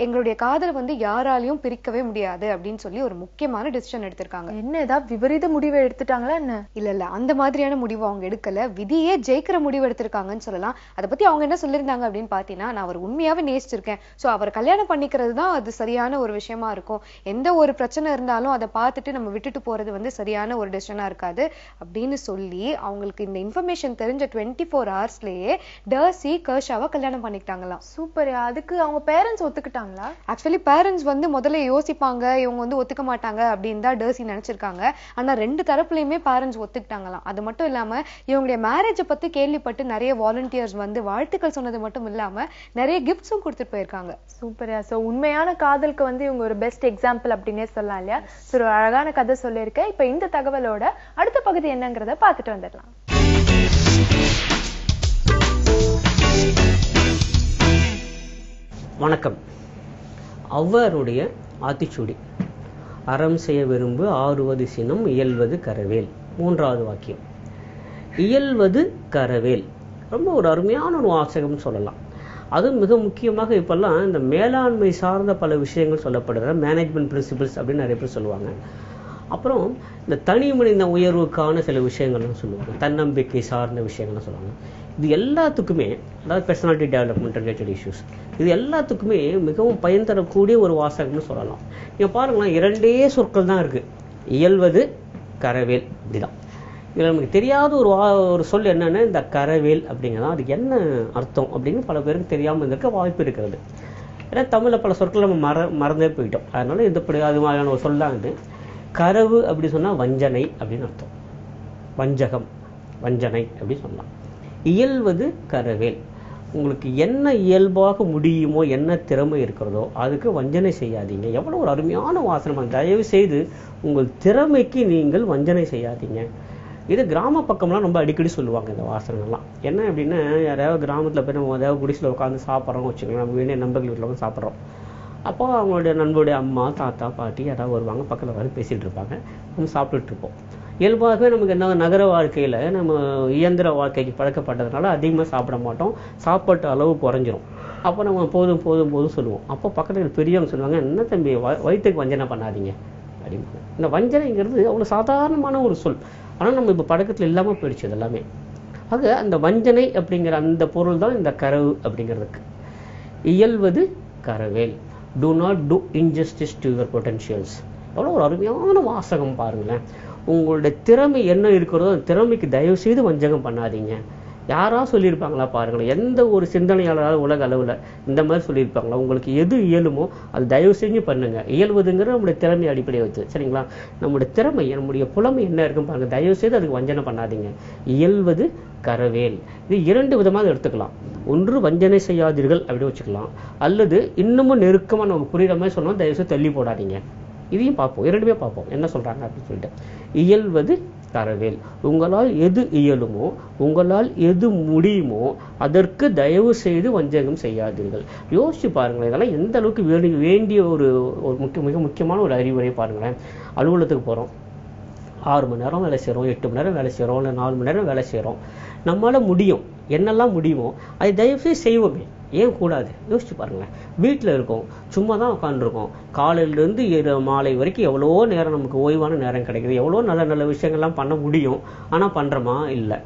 எங்களுடைய காதல் வந்து யாராலையும் பிரிக்கவே முடியாது அப்படின்னு சொல்லி ஒரு முக்கியமான டிசிஷன் எடுத்திருக்காங்க. என்ன ஏதாவது விபரீத முடிவை எடுத்துட்டாங்களா என்ன? இல்ல அந்த மாதிரியான முடிவு அவங்க எடுக்கல. விதியே ஜெயிக்கிற முடிவு எடுத்திருக்காங்கன்னு சொல்லலாம். அதை பத்தி அவங்க என்ன சொல்லியிருந்தாங்க அப்படின்னு பாத்தீங்கன்னா, நான் அவர் உண்மையாவே நேசிச்சிருக்கேன், சோ அவர் கல்யாணம் பண்ணிக்கிறது தான் அது சரியான ஒரு விஷயமா இருக்கும். எந்த ஒரு பிரச்சனை இருந்தாலும் அதை பார்த்துட்டு நம்ம விட்டுட்டு போறது வந்து சரியான ஒரு டெசிஷனா இருக்காது அப்படின்னு சொல்லி அவங்களுக்கு இந்த இன்ஃபர்மேஷன் தெரிஞ்ச 24 ஹவர்ஸ்லயே டர்சி கர்ஷாவை கல்யாணம் பண்ணிக்கிட்டாங்களாம். சூப்பர். அதுக்கு அவங்க பேரண்ட்ஸ் ஒத்துக்கிட்டாங்களா? ஆக்சுவலி பேரண்ட்ஸ் வந்து முதல்ல யோசிப்பாங்க, இவங்க வந்து ஒத்துக்க மாட்டாங்க அப்படின்னு தான் டர்சி நினைச்சிருக்காங்க. ஆனா 2 தரப்புலயுமே பேரண்ட்ஸ் ஒத்துக்கிட்டாங்களாம். அது மட்டும் இல்லாம இவங்களுடைய மேரேஜை பத்தி கேள்விப்பட்டு நிறைய வாலண்டியர்ஸ் வந்து வாழ்த்துக்கள் சொன்னது மட்டும் இல்லாம நிறைய கிஃப்ட்ஸும் கொடுத்துட்டு போயிருக்காங்க. சூப்பர். சோ உண்மையான காதலுக்கு வந்து இவங்க ஒரு பெஸ்ட் எக்ஸாம்பிள் அப்படின்னே சொல்லலாம் இல்லையா? ஒரு அழகான கதை சொல்லியிருக்கேன். இப்ப இந்த தகவலோட அடுத்த பகுதி என்னங்கிறத பார்த்துட்டு வந்துடலாம். வணக்கம். ஔவையாருடைய ஆத்திச்சூடி. அறம் செய்ய விரும்பு ஆறுவது சினம் இயல்வது கரவேல். 3வது வாக்கியம். இயல்வது கரவேல் ரொம்ப ஒரு அருமையான ஒரு வாசகம் சொல்லலாம். அதுவும் மிக முக்கியமாக இப்பெல்லாம் இந்த மேலாண்மை சார்ந்த பல விஷயங்கள் சொல்லப்படுற மேனேஜ்மெண்ட் பிரின்சிபிள்ஸ் அப்படின்னு நிறைய பேர் சொல்லுவாங்க. அப்புறம் இந்த தனி மனித உயர்வுக்கான சில விஷயங்கள்லாம் சொல்லுவாங்க, தன்னம்பிக்கை சார்ந்த விஷயங்கள்லாம் சொல்லுவாங்க. இது எல்லாத்துக்குமே, அதாவது பர்சனாலிட்டி டெவலப்மெண்ட் ரிலேட்டட் இஷ்யூஸ், இது எல்லாத்துக்குமே மிகவும் பயன் தரக்கூடிய ஒரு வாசகம்னு சொல்லலாம். நீங்க பாருங்களேன், 2 சொற்கள் தான் இருக்கு, இயல்வது கரவேல். அப்படிதான் இதில் நமக்கு தெரியாத ஒரு சொல் என்னன்னா இந்த கரவேல் அப்படிங்கிறதா. அதுக்கு என்ன அர்த்தம் அப்படின்னு பல பேருக்கு தெரியாமல் இருந்திருக்க வாய்ப்பு இருக்கிறது. ஏன்னா தமிழில் பல சொற்கள் நம்ம மறந்தே போயிட்டோம். அதனால இது அது மாதிரியான ஒரு சொல் தான் இது. கரவு அப்படி சொன்னால் வஞ்சனை அப்படின்னு அர்த்தம். வஞ்சகம், வஞ்சனை அப்படி சொல்லலாம். இயல்வது கரவேல். உங்களுக்கு என்ன இயல்பாக முடியுமோ, என்ன திறமை இருக்கிறதோ அதுக்கு வஞ்சனை செய்யாதீங்க. எவ்வளோ ஒரு அருமையான வாசனம். தயவு செய்து உங்கள் திறமைக்கு நீங்கள் வஞ்சனை செய்யாதீங்க. இது கிராம பக்கம்லாம் ரொம்ப அடிக்கடி சொல்லுவாங்க இந்த வாசனங்கள்லாம். என்ன அப்படின்னா, யாராவது கிராமத்தில் போய் நம்ம ஏதாவது குடிசில் உட்காந்து சாப்பிட்றோம் வச்சுக்கோங்க, நம்ம வேண்டிய நண்பர்கள் வீட்டில் வந்து சாப்பிட்றோம். அப்போ அவங்களுடைய நண்பருடைய அம்மா தாத்தா பாட்டி யாராவது வருவாங்க, பக்கத்தில் வந்து பேசிகிட்டு இருப்பாங்க, நம்ம சாப்பிட்டுட்டு இருப்போம். இயல்பாகவே நமக்கு என்ன நகர வாழ்க்கையில் நம்ம இயந்திர வாழ்க்கைக்கு பழக்கப்பட்டதுனால அதிகமாக சாப்பிட மாட்டோம், சாப்பாட்டு அளவு குறைஞ்சிரும். அப்போ நம்ம போதும் போதும் போதும் சொல்லுவோம். அப்போ பக்கத்தில் பெரியவங்க சொல்லுவாங்க, என்ன தம்பி வயிற்றுக்கு வஞ்சனை பண்ணாதீங்க அப்படின்னு. இந்த வஞ்சனைங்கிறது அவ்வளோ சாதாரணமான ஒரு சொல், ஆனால் நம்ம இப்போ பழக்கத்தில் இல்லாமல் போயிடுச்சு இது எல்லாமே. ஆக அந்த வஞ்சனை அப்படிங்கிற அந்த பொருள் தான் இந்த கரவு அப்படிங்கிறதுக்கு. இயல்வது கரவேல், do not do injustice to your potentials. எவ்வளோ ஒரு அருமையான வாசகம் பாருங்களேன். உங்களுடைய திறமை என்ன இருக்கிறதோ அந்த திறமைக்கு தயவு செய்து வஞ்சகம் பண்ணாதீங்க. யாராவது சொல்லியிருப்பாங்களா பாருங்களேன், எந்த ஒரு சிந்தனையாளராக உலக அளவில் இந்த மாதிரி சொல்லியிருப்பாங்களா? உங்களுக்கு எது இயலுமோ அது தயவு செஞ்சு பண்ணுங்க. இயல்வதுங்கிற நம்முடைய திறமை அடிப்படையை வச்சு, சரிங்களா? நம்முடைய திறமை, நம்முடைய புலமை என்ன இருக்குன்னு பாருங்க, தயவு செய்து அதுக்கு வஞ்சனை பண்ணாதீங்க. இயல்வது கரவேல். இது 2 விதமாக எடுத்துக்கலாம். ஒன்று வஞ்சனை செய்யாதீர்கள் அப்படி வச்சுக்கலாம், அல்லது இன்னமும் நெருக்கமாக நம்ம புரியுற மாதிரி சொன்னால் தயவு செய்து தள்ளி போடாதீங்க. இதையும் பார்ப்போம், 2மே பார்ப்போம் என்ன சொல்றாங்க அப்படின்னு சொல்லிட்டு. இயல்வது கரவேல், உங்களால் எது இயலுமோ, உங்களால் எது முடியுமோ அதற்கு தயவு செய்து வஞ்சகம் செய்யாதீர்கள். யோசிச்சு பாருங்களேன், இதெல்லாம் எந்த அளவுக்கு வேண்டிய ஒரு மிக முக்கியமான ஒரு அறிவுரை பாருங்களேன். அலுவலகத்துக்கு போகிறோம், 6 மணி நேரம் வேலை செய்கிறோம், 8 மணி நேரம் வேலை செய்கிறோம், இல்லை 4 மணி நேரம் வேலை செய்கிறோம். நம்மளால் முடியும், என்னெல்லாம் முடியுமோ அதை தயவுசெய்து செய்வோமே, ஏன் கூடாது? யோசிச்சு பாருங்களேன். வீட்டில் இருக்கோம், சும்மா தான் உட்காந்துருக்கோம், காலையிலேருந்து மாலை வரைக்கும் எவ்வளோ நேரம் நமக்கு ஓய்வான நேரம் கிடைக்குது, எவ்வளோ நல்ல நல்ல விஷயங்கள்லாம் பண்ண முடியும், ஆனால் பண்ணுறோமா? இல்லை.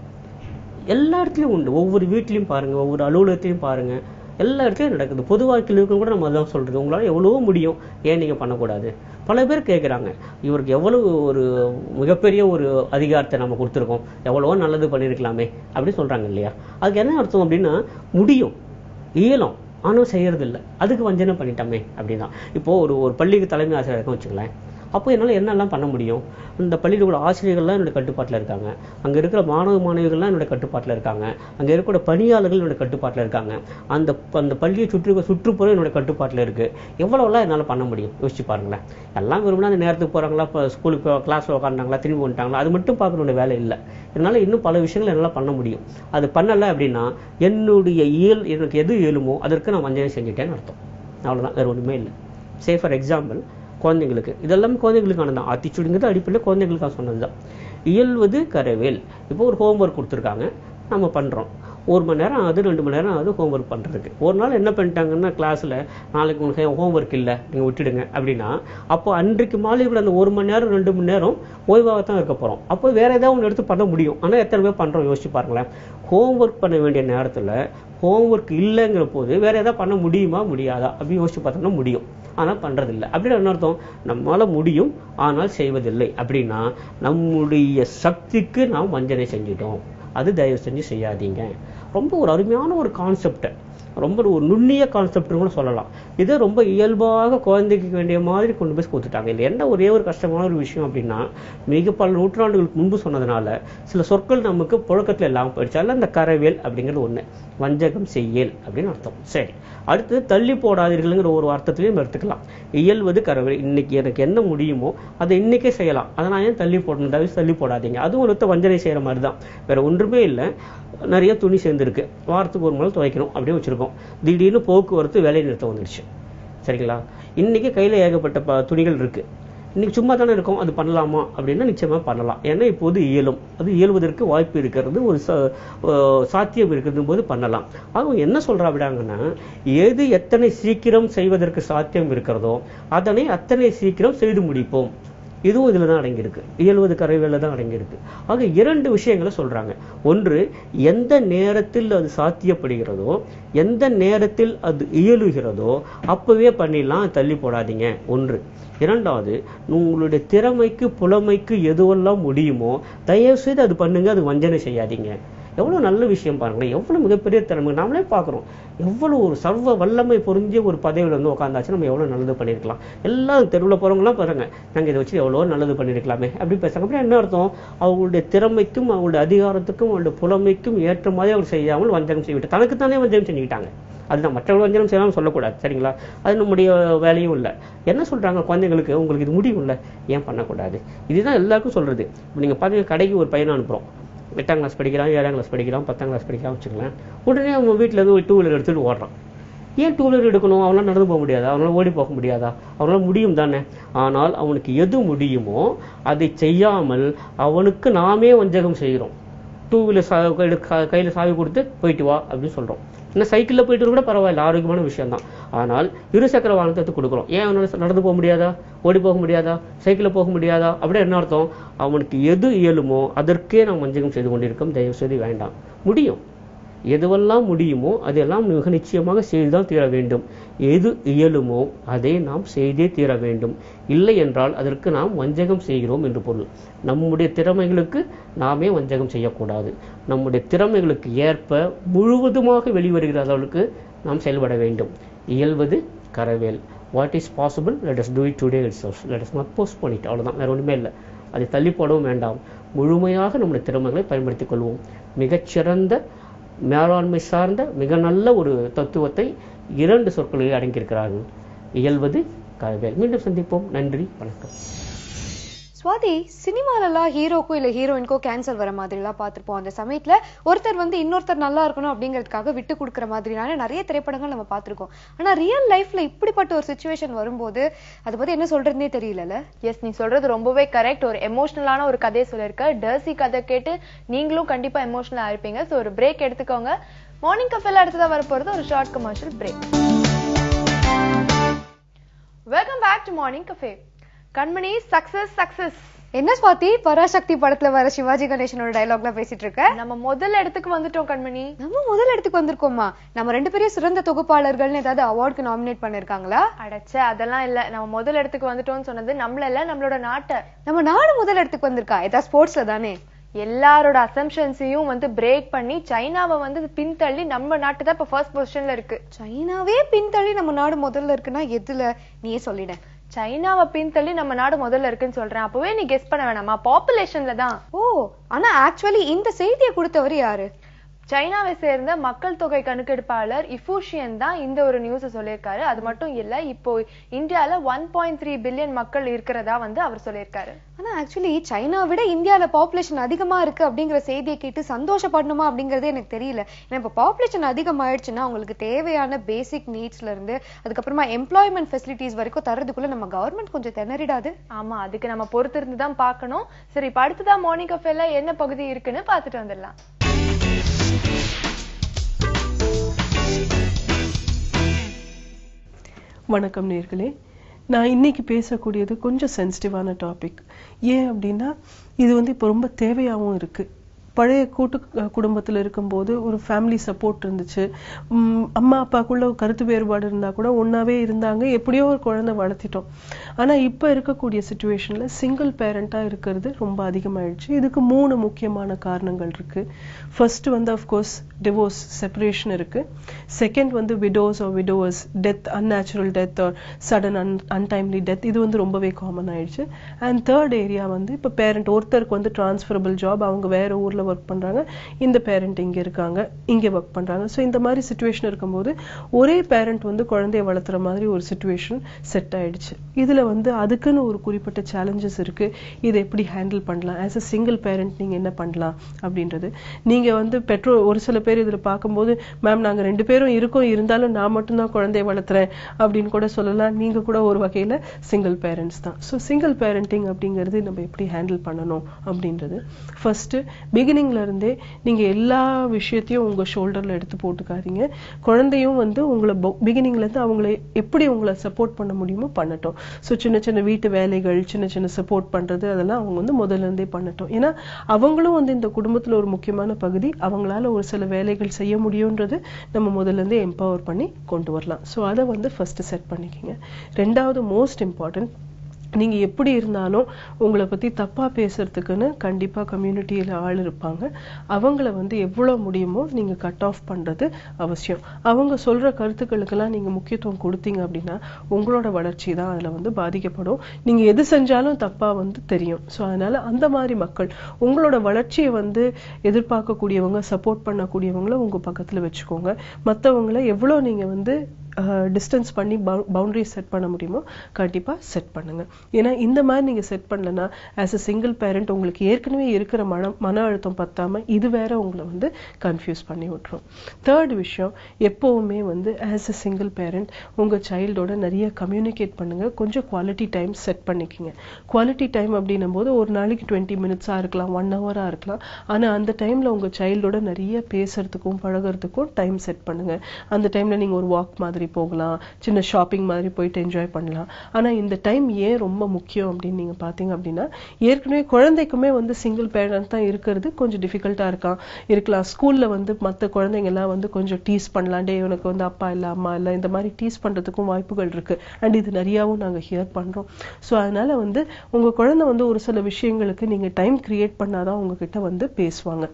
எல்லா இடத்துலையும் உண்டு, ஒவ்வொரு வீட்லையும் பாருங்கள், ஒவ்வொரு அலுவலகத்தையும் பாருங்கள், எல்லா இடத்துலையும் நடக்குது. பொது வாழ்க்கையில் இருக்க கூட நம்ம அதான் சொல்கிறது, உங்களால் எவ்வளவோ முடியும், ஏன் நீங்கள் பண்ணக்கூடாது? பல பேர் கேட்குறாங்க, இவருக்கு எவ்வளவு ஒரு மிகப்பெரிய ஒரு அதிகாரத்தை நம்ம கொடுத்துருக்கோம், எவ்வளவோ நல்லது பண்ணியிருக்கலாமே அப்படின்னு சொல்கிறாங்க இல்லையா? அதுக்கு என்ன அர்த்தம் அப்படின்னா, முடியும், இயலும், ஆனால் செய்யறது இல்லை, அதுக்கு வஞ்சனை பண்ணிட்டோமே அப்படின்னா. இப்போது ஒரு பள்ளிக்கு தலைமை ஆசிரியர் இருக்கும் வச்சுங்களேன், அப்போ என்னால் என்னெல்லாம் பண்ண முடியும்? இந்த பள்ளியில் கூட ஆசிரியர்கள்லாம் என்னோட கட்டுப்பாட்டில் இருக்காங்க, அங்கே இருக்கிற மாணவிகள்லாம் என்னோட கட்டுப்பாட்டில் இருக்காங்க, அங்கே இருக்கிற பணியாளர்கள் என்னோட கட்டுப்பாட்டில் இருக்காங்க, அந்த பள்ளியை சுற்றுப்புறம் என்னோட கட்டுப்பாட்டில் இருக்குது. எவ்வளோலாம் என்னால் பண்ண முடியும்? யோசிச்சு பாருங்களேன். எல்லாம் விரும்பினா அந்த நேரத்துக்கு போகிறாங்களா, இப்போ ஸ்கூலுக்கு கிளாஸில் உட்காந்துட்டாங்களா, திரும்பி வந்துட்டாங்களா, அது மட்டும் பார்க்கணுடைய வேலை இல்லை. என்னால் இன்னும் பல விஷயங்கள் என்னால் பண்ண முடியும். அது பண்ணலை அப்படின்னா என்னுடைய எனக்கு எது இயலுமோ அதற்கு நான் வஞ்சனை செஞ்சுட்டேன்னு அர்த்தம். அவ்வளோதான், வேறு ஒன்றுமே இல்லை. சே ஃபார் எக்ஸாம்பிள், குழந்தைங்களுக்கு இதெல்லாம் குழந்தைங்களுக்கான தான், ஆத்திச்சூடிங்கிறது அடிப்படையில் குழந்தைங்களுக்காக சொன்னது தான். இயல்வது கரவேல். இப்போ ஒரு ஹோம்ஒர்க் கொடுத்துருக்காங்க, நம்ம பண்ணுறோம், 1 மணி நேரம் ஆகுது, 2 மணி நேரம் ஆகுது ஹோம்ஒர்க் பண்ணுறதுக்கு. ஒரு நாள் என்ன பண்ணிட்டாங்கன்னா கிளாஸில், நாளைக்கு உங்களுக்கு ஹோம்ஒர்க் இல்லை, நீங்கள் விட்டுடுங்க அப்படின்னா, அப்போ அன்றைக்கு மாலை கூட அந்த 1 மணி நேரம் 2 மணி நேரம் ஓய்வாக தான் இருக்க போகிறோம். அப்போ வேறு ஏதாவது ஒன்று எடுத்து பண்ண முடியும், ஆனால் எத்தனை பேர் பண்ணுறோம்? யோசிச்சு பாருங்களேன். ஹோம்ஒர்க் பண்ண வேண்டிய நேரத்தில் ஹோம்ஒர்க் இல்லைங்கிற போது வேறு எதாவது பண்ண முடியுமா முடியாதா அப்படின்னு யோசிச்சு பார்த்தோம்னா முடியும், ஆனால் பண்ணுறதில்லை. அப்படின்னு என்ன அர்த்தம்? நம்மளால் முடியும் ஆனால் செய்வதில்லை அப்படின்னா நம்முடைய சக்திக்கு நாம் வஞ்சனை செஞ்சிட்டோம். அது தயவு செஞ்சு செய்யாதீங்க. ரொம்ப ஒரு அருமையான ஒரு கான்செப்ட், ரொம்ப ஒரு நுண்ணிய கான்செப்ட்னு கூட சொல்லலாம். இதை ரொம்ப இயல்பாக குழந்தைக்கு வேண்டிய மாதிரி கொண்டு போய் கொடுத்துட்டாங்க. இல்லை என்ன ஒரே ஒரு கஷ்டமான ஒரு விஷயம் அப்படின்னா, மிக பல நூற்றாண்டுகளுக்கு முன்பு சொன்னதுனால சில சொற்கள் நமக்கு புழக்கத்தில் இல்லாமல் போயிடுச்சு. அதில் இந்த கரவேல் அப்படிங்கிறது ஒன்று, வஞ்சகம் செய்யல் அப்படின்னு அர்த்தம். சரி, அடுத்து தள்ளி போடாதீர்கள்ங்கிற ஒரு அர்த்தத்திலையும் எடுத்துக்கலாம். இயல்வது கரவேல், இன்னைக்கு எனக்கு என்ன முடியுமோ அதை இன்னைக்கே செய்யலாம், அதை நான் ஏன் தள்ளி போடணும்? தள்ளி போடாதீங்க. அதுவும் ஒரு வஞ்சனை செய்கிற மாதிரி தான், வேற ஒன்றுமே இல்லை. நிறைய துணி சேர்ந்துருக்கு, வாரத்துக்கு 1 முறை துவைக்கணும் அப்படியே வச்சுருக்கோம். திடீர்னு போக்குவரத்து வேலை நிறுத்தம் வந்துடுச்சு, சரிங்களா? இன்றைக்கி கையில் ஏகப்பட்ட துணிகள் இருக்குது, இன்றைக்கி சும்மா தானே இருக்கும், அது பண்ணலாமா அப்படின்னா நிச்சயமாக பண்ணலாம். ஏன்னா இப்போது இயலும், அது இயல்வதற்கு வாய்ப்பு இருக்கிறது, ஒரு சாத்தியம் இருக்கிறது போது பண்ணலாம். அவங்க என்ன சொல்கிறா அப்படின்னா, எது எத்தனை சீக்கிரம் செய்வதற்கு சாத்தியம் இருக்கிறதோ அதனை அத்தனை சீக்கிரம் செய்து முடிப்போம். இதுவும் இதில் தான் அடங்கியிருக்கு, இயல்வது கரவேல தான் அடங்கியிருக்கு. ஆக 2 விஷயங்களை சொல்கிறாங்க. ஒன்று, எந்த நேரத்தில் அது சாத்தியப்படுகிறதோ, எந்த நேரத்தில் அது இயலுகிறதோ அப்போவே பண்ணிடலாம், தள்ளி போடாதீங்க. ஒன்று. இரண்டாவது, உங்களுடைய திறமைக்கு புலமைக்கு எதுவெல்லாம் முடியுமோ தயவு செய்து அது பண்ணுங்க, அது வஞ்சனை செய்யாதீங்க. எவ்வளோ நல்ல விஷயம் பாருங்களேன், எவ்வளோ மிகப்பெரிய திறமை. நாமளே பார்க்குறோம், எவ்வளோ ஒரு சர்வ வல்லமை பொருந்திய ஒரு பதவியில் வந்து உட்காந்தாச்சு நம்ம எவ்வளோ நல்லது பண்ணியிருக்கலாம். எல்லாம் தெருவில் போகிறவங்களாம் பாருங்க, நாங்கள் இதை வச்சு எவ்வளோ நல்லது பண்ணியிருக்கலாமே அப்படி பேசுகிறாங்க. அப்படி என்ன அர்த்தம்? அவங்களுடைய திறமைக்கும் அவங்களுடைய அதிகாரத்துக்கும் அவங்களுடைய புலமைக்கும் ஏற்ற மாதிரி அவர் செய்யாமல் வஞ்சகம் செய்விட்டு தனக்குத்தானே வஞ்சகம் செஞ்சுக்கிட்டாங்க. அதுதான், மற்றவர்கள் வஞ்சனம் செய்யலாம் சொல்லக்கூடாது, சரிங்களா? அது நம்முடைய வேலையும் இல்லை. என்ன சொல்கிறாங்க குழந்தைங்களுக்கு, உங்களுக்கு இது முடியும் இல்லை, ஏன் பண்ணக்கூடாது? இதுதான் எல்லாருக்கும் சொல்கிறது. இப்போ நீங்கள் பார்த்தீங்கன்னா கடைக்கு ஒரு பையனை அனுப்புகிறோம், 8ஆம் கிளாஸ் படிக்கிறான், 7ஆம் கிளாஸ் படிக்கிறான், 10ஆம் கிளாஸ் படிக்கிறான் வச்சுக்கலாம். உடனே அவங்க வீட்டில் இருந்து ஒரு 2 வீலர் எடுத்துகிட்டு ஓடுறான். ஏன் 2 வீலர் எடுக்கணும்? அவனால் நடந்து போக முடியாதா? அவனால் ஓடி போக முடியாதா? அவனால் முடியும் தானே. ஆனால் அவனுக்கு எது முடியுமோ அதை செய்யாமல் அவனுக்கு நாமே வஞ்சகம் செய்கிறோம். 2 வீலர் கையில் சாவி கொடுத்து போயிட்டு வா அப்படின்னு சொல்கிறோம். இன்னும் சைக்கிளில் போயிட்டு கூட பரவாயில்ல, ஆரோக்கியமான விஷயம் தான். ஆனால் இருசக்கர வாகனத்தை கொடுக்குறோம். ஏன் அவனால் நடந்து போக முடியாதா? ஓடி போக முடியாதா? சைக்கிளில் போக முடியாதா? அப்படியே என்ன அர்த்தம்? அவனுக்கு எது இயலுமோ அதற்கே நாம் வஞ்சகம் செய்து கொண்டிருக்கோம். தயவு செய்து வேண்டாம். முடியும், எதுவெல்லாம் முடியுமோ அதெல்லாம் மிக நிச்சயமாக செய்துதான் தீர வேண்டும். எது இயலுமோ அதை நாம் செய்தே தீர வேண்டும். இல்லை என்றால் அதற்கு நாம் வஞ்சகம் செய்கிறோம் என்று பொருள். நம்முடைய திறமைகளுக்கு நாமே வஞ்சகம் செய்யக்கூடாது. நம்முடைய திறமைகளுக்கு ஏற்ப முழுவதுமாக வெளிவருகிற அளவுக்கு நாம் செயல்பட வேண்டும். இயல்வது கரவேல். What is possible, let us do it today itself. Let us not postpone it. அவ்வளவுதான், வேற ஒன்றுமே இல்லை. அதை தள்ளி போடவும் வேண்டாம். முழுமையாக நம்முடைய திறமைகளை பயன்படுத்திக் கொள்வோம். மிகச்சிறந்த மேலாண்மை சார்ந்த மிக நல்ல ஒரு தத்துவத்தை 2 சொற்களில் அடங்கியிருக்கிறார்கள். இயல்வது கரவேல். மீண்டும் சந்திப்போம். நன்றி, வணக்கம். சுவாதி, சினிமாலெல்லாம் ஹீரோக்கோ இல்ல ஹீரோயின்கோ கேன்சர் வர மாதிரி எல்லாம் பார்த்திருப்போம். அந்த சமயத்துல ஒருத்தர் வந்து இன்னொருத்தர் நல்லா இருக்கணும் அப்படிங்கிறதுக்காக விட்டு கொடுக்குற மாதிரியான நிறைய திரைப்படங்கள் நம்ம பார்த்திருக்கோம். ஆனா ரியல் லைஃப்ல இப்படிப்பட்ட ஒரு சிச்சுவேஷன் வரும்போது அதை பத்தி என்ன சொல்றதுன்னே தெரியல. எஸ், நீ சொல்றது ரொம்பவே கரெக்ட். ஒரு எமோஷனலான ஒரு கதையை சொல்லிருக்க. டர்சி கதை கேட்டு நீங்களும் கண்டிப்பா எமோஷனலா இருப்பீங்க. ஸோ ஒரு பிரேக் எடுத்துக்கோங்க. மார்னிங் கஃபேல அடுத்ததா வரப்போறது ஒரு short commercial break. Welcome back to morning cafe. Kanmani, success success. என்ன சுவாதி, பராசக்தி படத்துல வர சிவாஜி கணேசனோட டயலாக்ல பேசிட்டு இருக்க? நம்ம முதல் இடத்துக்கு வந்துட்டோம் கண்மணி. நம்ம முதல் இடத்துக்கு வந்திருக்கோமா? நம்ம 2 பேரும் சிறந்த தொகுப்பாளர்கள்னு ஏதாவது அவார்டுக்கு நாமினேட் பண்ணிருக்காங்களா? அடச்சே, அதெல்லாம் இல்ல. நம்ம முதல் இடத்துக்கு வந்துட்டோம்னு சொன்னது நம்மள இல்ல, நம்மளோட நாட்டை. நம்ம நாடு முதல் இடத்துக்கு வந்திருக்கா? ஏதாவது ஸ்போர்ட்ஸ்ல தானே? எல்லாரோட அசம்ஷன்ஸையும் வந்து பிரேக் பண்ணி சைனாவை வந்து பின்தள்ளி நம்ம நாட்டு தான் இப்ப ஃபர்ஸ்ட் பொசிஷன்ல இருக்கு. சைனாவே பின்தள்ளி நம்ம நாடு முதல்ல இருக்குன்னா எதுல? நீயே சொல்லிட. சைனாவை பின்தள்ளி நம்ம நாடு முதல்ல இருக்குன்னு சொல்றேன். அப்பவே நீ கெஸ் பண்ண வேணாமா? பாப்புலேஷன்ல தான். ஓ, ஆனா ஆக்சுவலி இந்த செய்தியை கொடுத்தவர் யாரு? சைனாவை சேர்ந்த மக்கள் தொகை கணக்கெடுப்பாளர் இஃபூஷியன் தான் இந்த ஒரு நியூஸ் சொல்லியிருக்காரு. அது மட்டும் இல்ல, இப்போ இந்தியால 1.3 பில்லியன் மக்கள் இருக்கிறதா வந்து அவர் சொல்லியிருக்காரு. ஆனா ஆக்சுவலி சைனா விட இந்தியால பாப்புலேஷன் அதிகமா இருக்கு அப்படிங்கிற செய்தியை கேட்டு சந்தோஷப்படணுமா அப்படிங்கறதே எனக்கு தெரியல. ஏன்னா இப்ப பாப்புலேஷன் அதிகமாயிடுச்சுன்னா அவங்களுக்கு தேவையான பேசிக் நீட்ஸ்ல இருந்து அதுக்கப்புறமா எம்ப்ளாய்மெண்ட் ஃபெசிலிட்டிஸ் வரைக்கும் தரதுக்குள்ள நம்ம கவர்மெண்ட் கொஞ்சம் திணறிடாது? ஆமா, அதுக்கு நம்ம பொறுத்து இருந்து தான் பார்க்கணும். சரி, இப்ப அடுத்ததான் மார்னிங் கஃபேல என்ன பகுதி இருக்குன்னு பாத்துட்டு வந்துடலாம். வணக்கம் நேர்களே. நான் இன்னைக்கு பேசக்கூடியது கொஞ்சம் சென்சிட்டிவான டாபிக். ஏன் அப்படின்னா இது வந்து இப்போ ரொம்ப தேவையாகவும் இருக்கு. பழைய கூட்டு குடும்பத்தில் இருக்கும்போது ஒரு ஃபேமிலி சப்போர்ட் இருந்துச்சு. அம்மா அப்பாக்குள்ள கருத்து வேறுபாடு இருந்தால் கூட ஒன்றாவே இருந்தாங்க, எப்படியோ ஒரு குழந்தை வளர்த்திட்டோம். ஆனால் இப்போ இருக்கக்கூடிய சுச்சுவேஷனில் சிங்கிள் பேரண்டாக இருக்கிறது ரொம்ப அதிகமாகிடுச்சு. இதுக்கு 3 முக்கியமான காரணங்கள் இருக்குது. ஃபர்ஸ்ட் வந்து அஃப்கோர்ஸ் டிவோர்ஸ், செப்பரேஷன் இருக்குது. செகண்ட் வந்து widows or widowers, death, unnatural death or sudden untimely death, இது வந்து ரொம்பவே காமன் ஆயிடுச்சு. அண்ட் தேர்ட் ஏரியா வந்து இப்போ பேரண்ட் ஒருத்தருக்கு வந்து டிரான்ஸ்ஃபரபிள் ஜாப், அவங்க வேற ஊரில் ஒர்க் பண்றாங்க, இந்த பேரண்ட் இங்க இருக்காங்க, இங்க ஒர்க் பண்றாங்க. ஸோ இந்த மாதிரி சிச்சுவேஷன் இருக்கும்போது ஒரே பேரண்ட் வந்து குழந்தைய வளர்த்துற மாதிரி ஒரு சிச்சுவேஷன் செட் ஆயிடுச்சு. இதுல வந்து அதுக்குன்னு ஒரு குறிப்பிட்ட சேலஞ்சஸ் இருக்கு. இதை எப்படி ஹேண்டில் பண்ணலாம், ஆஸ் அ சிங்கிள் பேரண்ட் நீங்க என்ன பண்ணலாம் அப்படின்றது. நீங்க வந்து பெற்றோர் ஒரு சில பேர் இதுல பார்க்கும்போது, மேம் நாங்க 2 பேரும் இருக்கோம், இருந்தாலும் நான் மட்டும்தான் குழந்தைய வளர்த்துறேன் அப்படின்னு கூட சொல்லலாம். நீங்க கூட ஒரு வகையில சிங்கிள் பேரண்ட்ஸ் தான். ஸோ சிங்கிள் பேரண்டிங் அப்படிங்கிறது நம்ம எப்படி ஹேண்டில் பண்ணணும் அப்படின்றது ஃபர்ஸ்ட் பிகினிங்ல இருந்தே நீங்க எல்லா விஷயத்தையும் உங்க ஷோல்டர்ல எடுத்து போட்டுக்காதீங்க. குழந்தையும் வந்து உங்களை பிகினிங்ல இருந்து அவங்களை எப்படி உங்களை சப்போர்ட் பண்ண முடியுமோ பண்ணட்டும். ஸோ சின்ன சின்ன வீட்டு வேலைகள், சின்ன சின்ன சப்போர்ட் பண்றது, அதெல்லாம் அவங்க வந்து முதல்ல இருந்தே பண்ணட்டும். ஏன்னா அவங்களும் வந்து இந்த குடும்பத்துல ஒரு முக்கியமான பகுதி. அவங்களால ஒரு சில வேலைகள் செய்ய முடியும்ன்றது நம்ம முதல்ல இருந்தே எம்பவர் பண்ணி கொண்டு வரலாம். ஸோ அதை வந்து ஃபர்ஸ்ட் செட் பண்ணிக்கங்க. ரெண்டாவது மோஸ்ட் இம்பார்ட்டன்ட், நீங்க எப்படி இருந்தாலும் உங்களை பத்தி தப்பா பேசுறதுக்குன்னு கண்டிப்பா கம்யூனிட்டியில ஆள் இருப்பாங்க. அவங்கள வந்து எவ்வளவு முடியுமோ நீங்க கட் ஆஃப் பண்றது அவசியம். அவங்க சொல்ற கருத்துக்களுக்கெல்லாம் நீங்க முக்கியத்துவம் கொடுத்தீங்க அப்படின்னா உங்களோட வளர்ச்சி தான் அதுல வந்து பாதிக்கப்படும். நீங்க எது செஞ்சாலும் தப்பா வந்து தெரியும். ஸோ அதனால அந்த மாதிரி மக்கள், உங்களோட வளர்ச்சியை வந்து எதிர்பார்க்கக்கூடியவங்க, சப்போர்ட் பண்ணக்கூடியவங்கள உங்க பக்கத்துல வச்சுக்கோங்க. மற்றவங்களை எவ்வளவு நீங்க வந்து டிஸ்டன்ஸ் பண்ணி பவுண்டரி செட் பண்ண முடியுமோ கண்டிப்பா செட் பண்ணுங்க. ஏன்னா இந்த மாதிரி நீங்க செட் பண்ணலன்னா ஆஸ் அ சிங்கிள் பேரண்ட் உங்களுக்கு ஏற்கனவே இருக்கிற மன அழுத்தம் பத்தாம இது வேற உங்களை வந்து கன்ஃபியூஸ் பண்ணி விட்டுரும். தேர்ட் விஷயம், எப்பவுமே வந்து ஆஸ் அ சிங்கிள் பேரண்ட் உங்க சைல்டோட நிறைய கம்யூனிகேட் பண்ணுங்க. கொஞ்சம் குவாலிட்டி டைம் செட் பண்ணிக்கங்க. குவாலிட்டி டைம் அப்படின்னும் போது ஒரு நாளைக்கு 20 மினிட்ஸா இருக்கலாம், 1 ஹவரா இருக்கலாம். ஆனா அந்த டைம்ல உங்க சைல்டோட நிறைய பேசுறதுக்கும் பழகிறதுக்கும் டைம் செட் பண்ணுங்க. அந்த டைம்ல நீங்க ஒரு வாக் மாதிரி போகலாம், சின்ன ஷாப்பிங் மாதிரி போயிட்டு என்ஜாய் பண்ணலாம். ஆனா இந்த டைம் ஏன் ரொம்ப முக்கியம் அப்படின்னு நீங்க பாத்தீங்க அப்படின்னா, ஏற்கனவே குழந்தைக்குமே வந்து சிங்கிள் பேரண்ட் தான் இருக்கிறது கொஞ்சம் டிஃபிகல்ட்டா இருக்கலாம். ஸ்கூல்ல வந்து மற்ற குழந்தைங்க எல்லாம் வந்து கொஞ்சம் டீஸ் பண்ணலாம், டே உனக்கு வந்து அப்பா இல்ல அம்மா இல்ல, இந்த மாதிரி டீஸ் பண்றதுக்கும் வாய்ப்புகள் இருக்கு. அண்ட் இது நிறையாவும் நாங்க ஹியர் பண்றோம். ஸோ அதனால வந்து உங்க குழந்தை வந்து ஒரு சில விஷயங்களுக்கு நீங்க டைம் கிரியேட் பண்ணாதான் உங்ககிட்ட வந்து பேசுவாங்க.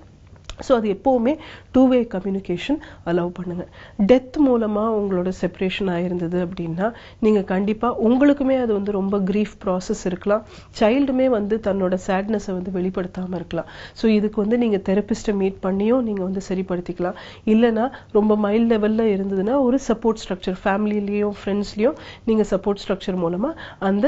ஸோ அது எப்போவுமே 2-way கம்யூனிகேஷன் அலோவ் பண்ணுங்க. டெத் மூலமா உங்களோட செப்பரேஷன் ஆயிருந்தது அப்படின்னா நீங்க கண்டிப்பா உங்களுக்குமே அது வந்து ரொம்ப கிரீஃப் ப்ராசஸ் இருக்கலாம். சைல்டுமே வந்து தன்னோட சேட்னஸை வந்து வெளிப்படுத்தாம இருக்கலாம். ஸோ இதுக்கு வந்து நீங்க தெரபிஸ்ட்டை மீட் பண்ணியும் நீங்க வந்து சரிப்படுத்திக்கலாம். இல்லைன்னா ரொம்ப மைல்ட் லெவல்ல இருந்ததுன்னா ஒரு சப்போர்ட் ஸ்ட்ரக்சர், ஃபேமிலிலையும் ஃப்ரெண்ட்ஸ்லயும் நீங்க சப்போர்ட் ஸ்ட்ரக்சர் மூலமா அந்த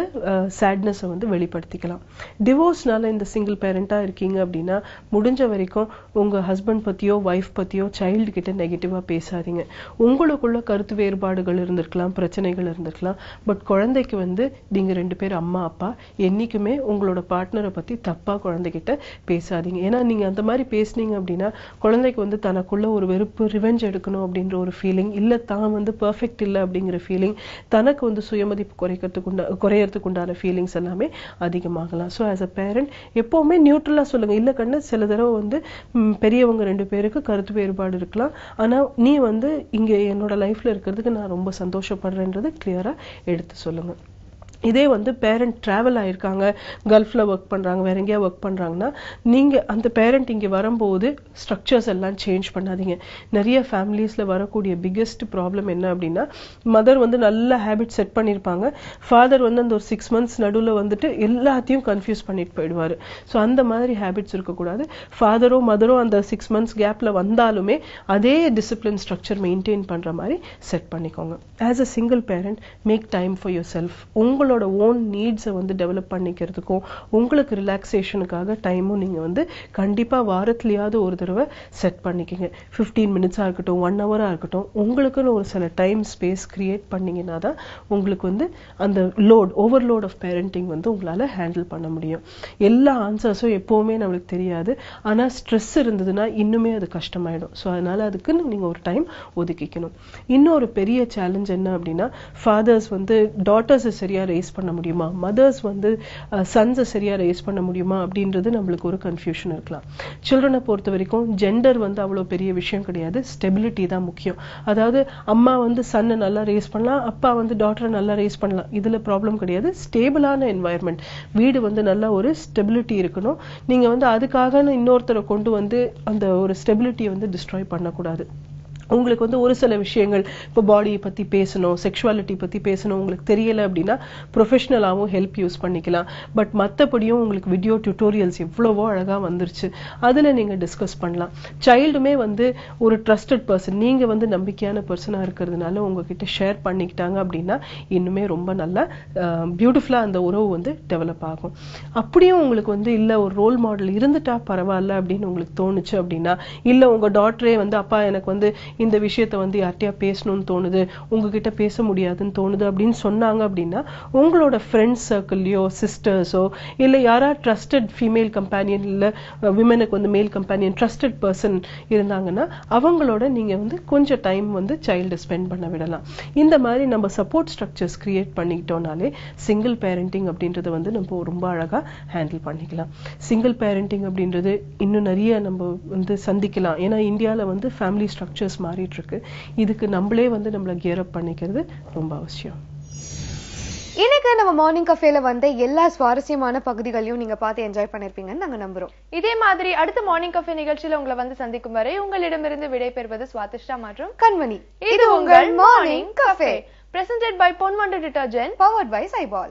சேட்னஸை வந்து வெளிப்படுத்திக்கலாம். டிவோர்ஸ்னால இந்த சிங்கிள் பேரண்டா இருக்கீங்க அப்படின்னா முடிஞ்ச வரைக்கும் உங்க ஹஸ்பண்ட் பத்தியோ வைஃப் பத்தியோ சைல்டு கிட்ட நெகட்டிவா பேசாதீங்க. உங்களுக்குள்ள கருத்து வேறுபாடுகள் இருந்திருக்கலாம், பிரச்சனைகள் இருந்திருக்கலாம். பட் குழந்தைக்கு வந்து நீங்க 2 பேர் அம்மா அப்பா, என்னைக்குமே உங்களோட பார்ட்னரை பத்தி தப்பா குழந்தைகிட்ட பேசாதீங்க. ஏன்னா நீங்க அந்த மாதிரி பேசுனீங்க அப்படின்னா குழந்தைக்கு வந்து தனக்குள்ள ஒரு வெறுப்பு, ரிவெஞ்ச் எடுக்கணும் அப்படின்ற ஒரு ஃபீலிங், இல்ல தான் வந்து பெர்ஃபெக்ட் இல்லை அப்படிங்கிற ஃபீலிங், தனக்கு வந்து சுயமதிப்பு குறையறதுக்கு உண்டான ஃபீலிங்ஸ் எல்லாமே அதிகமாகலாம். ஸோ ஆஸ் அ பேரண்ட் எப்பவுமே நியூட்ரலா சொல்லுங்க. இல்ல கண்ணு சில தடவை வந்து பெரியவங்க 2 பேருக்கு கருத்து வேறுபாடு இருக்கலாம், ஆனா நீ வந்து இங்க என்னோட லைஃப்ல இருக்கிறதுக்கு நான் ரொம்ப சந்தோஷப்படுறேன்றது கிளியரா எடுத்து சொல்லுங்க. இதே வந்து பேரண்ட் டிராவல் ஆயிருக்காங்க, கல்ஃப்ல ஒர்க் பண்றாங்க, வேற எங்கேயா ஒர்க் பண்றாங்கன்னா நீங்க அந்த பேரண்ட் இங்க வரும்போது ஸ்ட்ரக்சர்ஸ் எல்லாம் சேஞ்ச் பண்ணாதீங்க. நிறைய ஃபேமிலிஸ்ல வரக்கூடிய பிக்கெஸ்ட் ப்ராப்ளம் என்ன அப்படின்னா, மதர் வந்து நல்ல ஹேபிட் செட் பண்ணிருப்பாங்க, ஃபாதர் வந்து அந்த ஒரு 6 months நடுவுல வந்துட்டு எல்லாத்தையும் கன்ஃபியூஸ் பண்ணிட்டு போயிடுவாரு. ஸோ அந்த மாதிரி ஹேபிட்ஸ் இருக்கக்கூடாது. ஃபாதரோ மதரோ அந்த 6 months கேப்ல வந்தாலுமே அதே டிசிப்ளின் ஸ்ட்ரக்சர் மெயின்டைன் பண்ற மாதிரி செட் பண்ணிக்கோங்க. As a single parent make time for your self. உங்களோட ஓன் நீட்ஸை வந்து டெவலப் பண்ணிக்கிறதுக்கும் உங்களுக்கு ரிலாக்ஸேஷனுக்காக டைமும் நீங்க வந்து கண்டிப்பா வாரத்திலேயாவது ஒரு தடவை செட் பண்ணிக்கங்க. 15 மினிட்ஸா இருக்கட்டும், 1 ஹவரா இருக்கட்டும், உங்களுக்குன்னு ஒரு சில டைம் ஸ்பேஸ் கிரியேட் பண்ணீங்கன்னா தான் உங்களுக்கு வந்து அந்த ஓவர்லோட் ஆஃப் பேரண்டிங் வந்து உங்களால ஹேண்டில் பண்ண முடியும். எல்லா ஆன்சர்ஸும் எப்பவுமே நம்மளுக்கு தெரியாது, ஆனா ஸ்ட்ரெஸ் இருந்ததுன்னா இன்னுமே அது கஷ்டமாயிடும். ஸோ அதனால அதுக்குன்னு நீங்க ஒரு டைம் ஒதுக்கிக்கணும். இன்னொரு பெரிய சேலஞ்ச் என்ன அப்படின்னா, ஃபாதர்ஸ் வந்து டாட்டர்ஸை சரியா ரேஸ் பண்ண முடியுமா, மதர்ஸ் வந்து சன்ஸை சரியா ரேஸ் பண்ண முடியுமா அப்படின்றது நம்மளுக்கு ஒரு கன்ஃபியூஷன் இருக்கலாம். சில்ட்ரனை பொறுத்த வரைக்கும் ஜெண்டர் வந்து அவ்வளவு பெரிய விஷயம் கிடையாது, ஸ்டெபிலிட்டி தான் முக்கியம். அதாவது அம்மா வந்து சன்னை நல்லா ரேஸ் பண்ணலாம், அப்பா வந்து டாட்டரை நல்லா ரேஸ் பண்ணலாம், இதுல ப்ராப்ளம் கிடையாது. ஸ்டேபிளான என்வாயர்மெண்ட், வீடு வந்து நல்ல ஒரு ஸ்டெபிலிட்டி இருக்கணும். நீங்க வந்து அதுக்காக இன்னொருத்தரை கொண்டு வந்து அந்த ஒரு ஸ்டெபிலிட்டியை வந்து டிஸ்ட்ராய் பண்ணக்கூடாது. உங்களுக்கு வந்து ஒரு சில விஷயங்கள் இப்போ பாடியை பத்தி பேசணும், செக்ஷுவாலிட்டி பத்தி பேசணும், உங்களுக்கு தெரியல அப்படின்னா ப்ரொஃபஷனலாகவும் ஹெல்ப் யூஸ் பண்ணிக்கலாம். பட் மற்றபடியும் உங்களுக்கு வீடியோ டியூட்டோரியல்ஸ் எவ்வளவோ அழகா வந்துருச்சு, அதுல நீங்க டிஸ்கஸ் பண்ணலாம். சைல்டுமே வந்து ஒரு ட்ரஸ்டட் பர்சன், நீங்க வந்து நம்பிக்கையான பர்சனா இருக்கிறதுனால உங்ககிட்ட ஷேர் பண்ணிக்கிட்டாங்க அப்படின்னா இன்னுமே ரொம்ப நல்லா பியூட்டிஃபுல்லா அந்த உறவு வந்து டெவலப் ஆகும். அப்படியும் உங்களுக்கு வந்து இல்ல ஒரு ரோல் மாடல் இருந்துட்டா பரவாயில்ல அப்படின்னு உங்களுக்கு தோணுச்சு அப்படின்னா, இல்ல உங்க டாட்டரே வந்து அப்பா எனக்கு வந்து இந்த விஷயத்தை வந்து யார்ட்டையா பேசணும்னு தோணுது, உங்ககிட்ட பேச முடியாதுன்னு தோணுது அப்படின்னு சொன்னாங்க அப்படின்னா, உங்களோட ஃப்ரெண்ட்ஸ் சர்க்கிள்லயோ சிஸ்டர்ஸோ இல்ல யாரா ட்ரஸ்டட் ஃபீமேல் கம்பேனியன் இல்ல விமனுக்கு வந்து மேல் கம்பேனியன் ட்ரஸ்டட் பர்சன் இருந்தாங்கன்னா அவங்களோட நீங்க வந்து கொஞ்சம் டைம் வந்து சைல்டு ஸ்பெண்ட் பண்ண விடலாம். இந்த மாதிரி நம்ம சப்போர்ட் ஸ்ட்ரக்சர்ஸ் கிரியேட் பண்ணிக்கிட்டோம்னாலே சிங்கிள் பேரண்டிங் அப்படின்றத வந்து நம்ம ரொம்ப அழகா ஹேண்டில் பண்ணிக்கலாம். சிங்கிள் பேரண்டிங் அப்படின்றது இன்னும் நிறைய நம்ம வந்து சந்திக்கலாம். ஏன்னா இந்தியாவில் வந்து ஃபேமிலி ஸ்ட்ரக்சர்ஸ் மாறிட்டு இருக்கு. இதுக்கு நம்மளே வந்து நம்மள கியர் அப் பண்ணிக்கிறது ரொம்ப அவசியம். இன்னைக்கு நம்ம மார்னிங் கஃபேல வந்து எல்லா சுவாரஸ்யமான பகுதிகளையும் நீங்க பார்த்து என்ஜாய் பண்ணிருப்பீங்கன்னு நாங்க நம்புறோம். இதே மாதிரி அடுத்த மார்னிங் கஃபே நிகழ்ச்சியில உங்களை வந்து சந்திக்கும் வரை உங்களிடமிருந்து விடைபெறுவது சுவாதிஷ்டா மற்றும் கண்மணி. இது உங்கள் morning cafe, presented by Ponvandu detergent, powered by Cyball.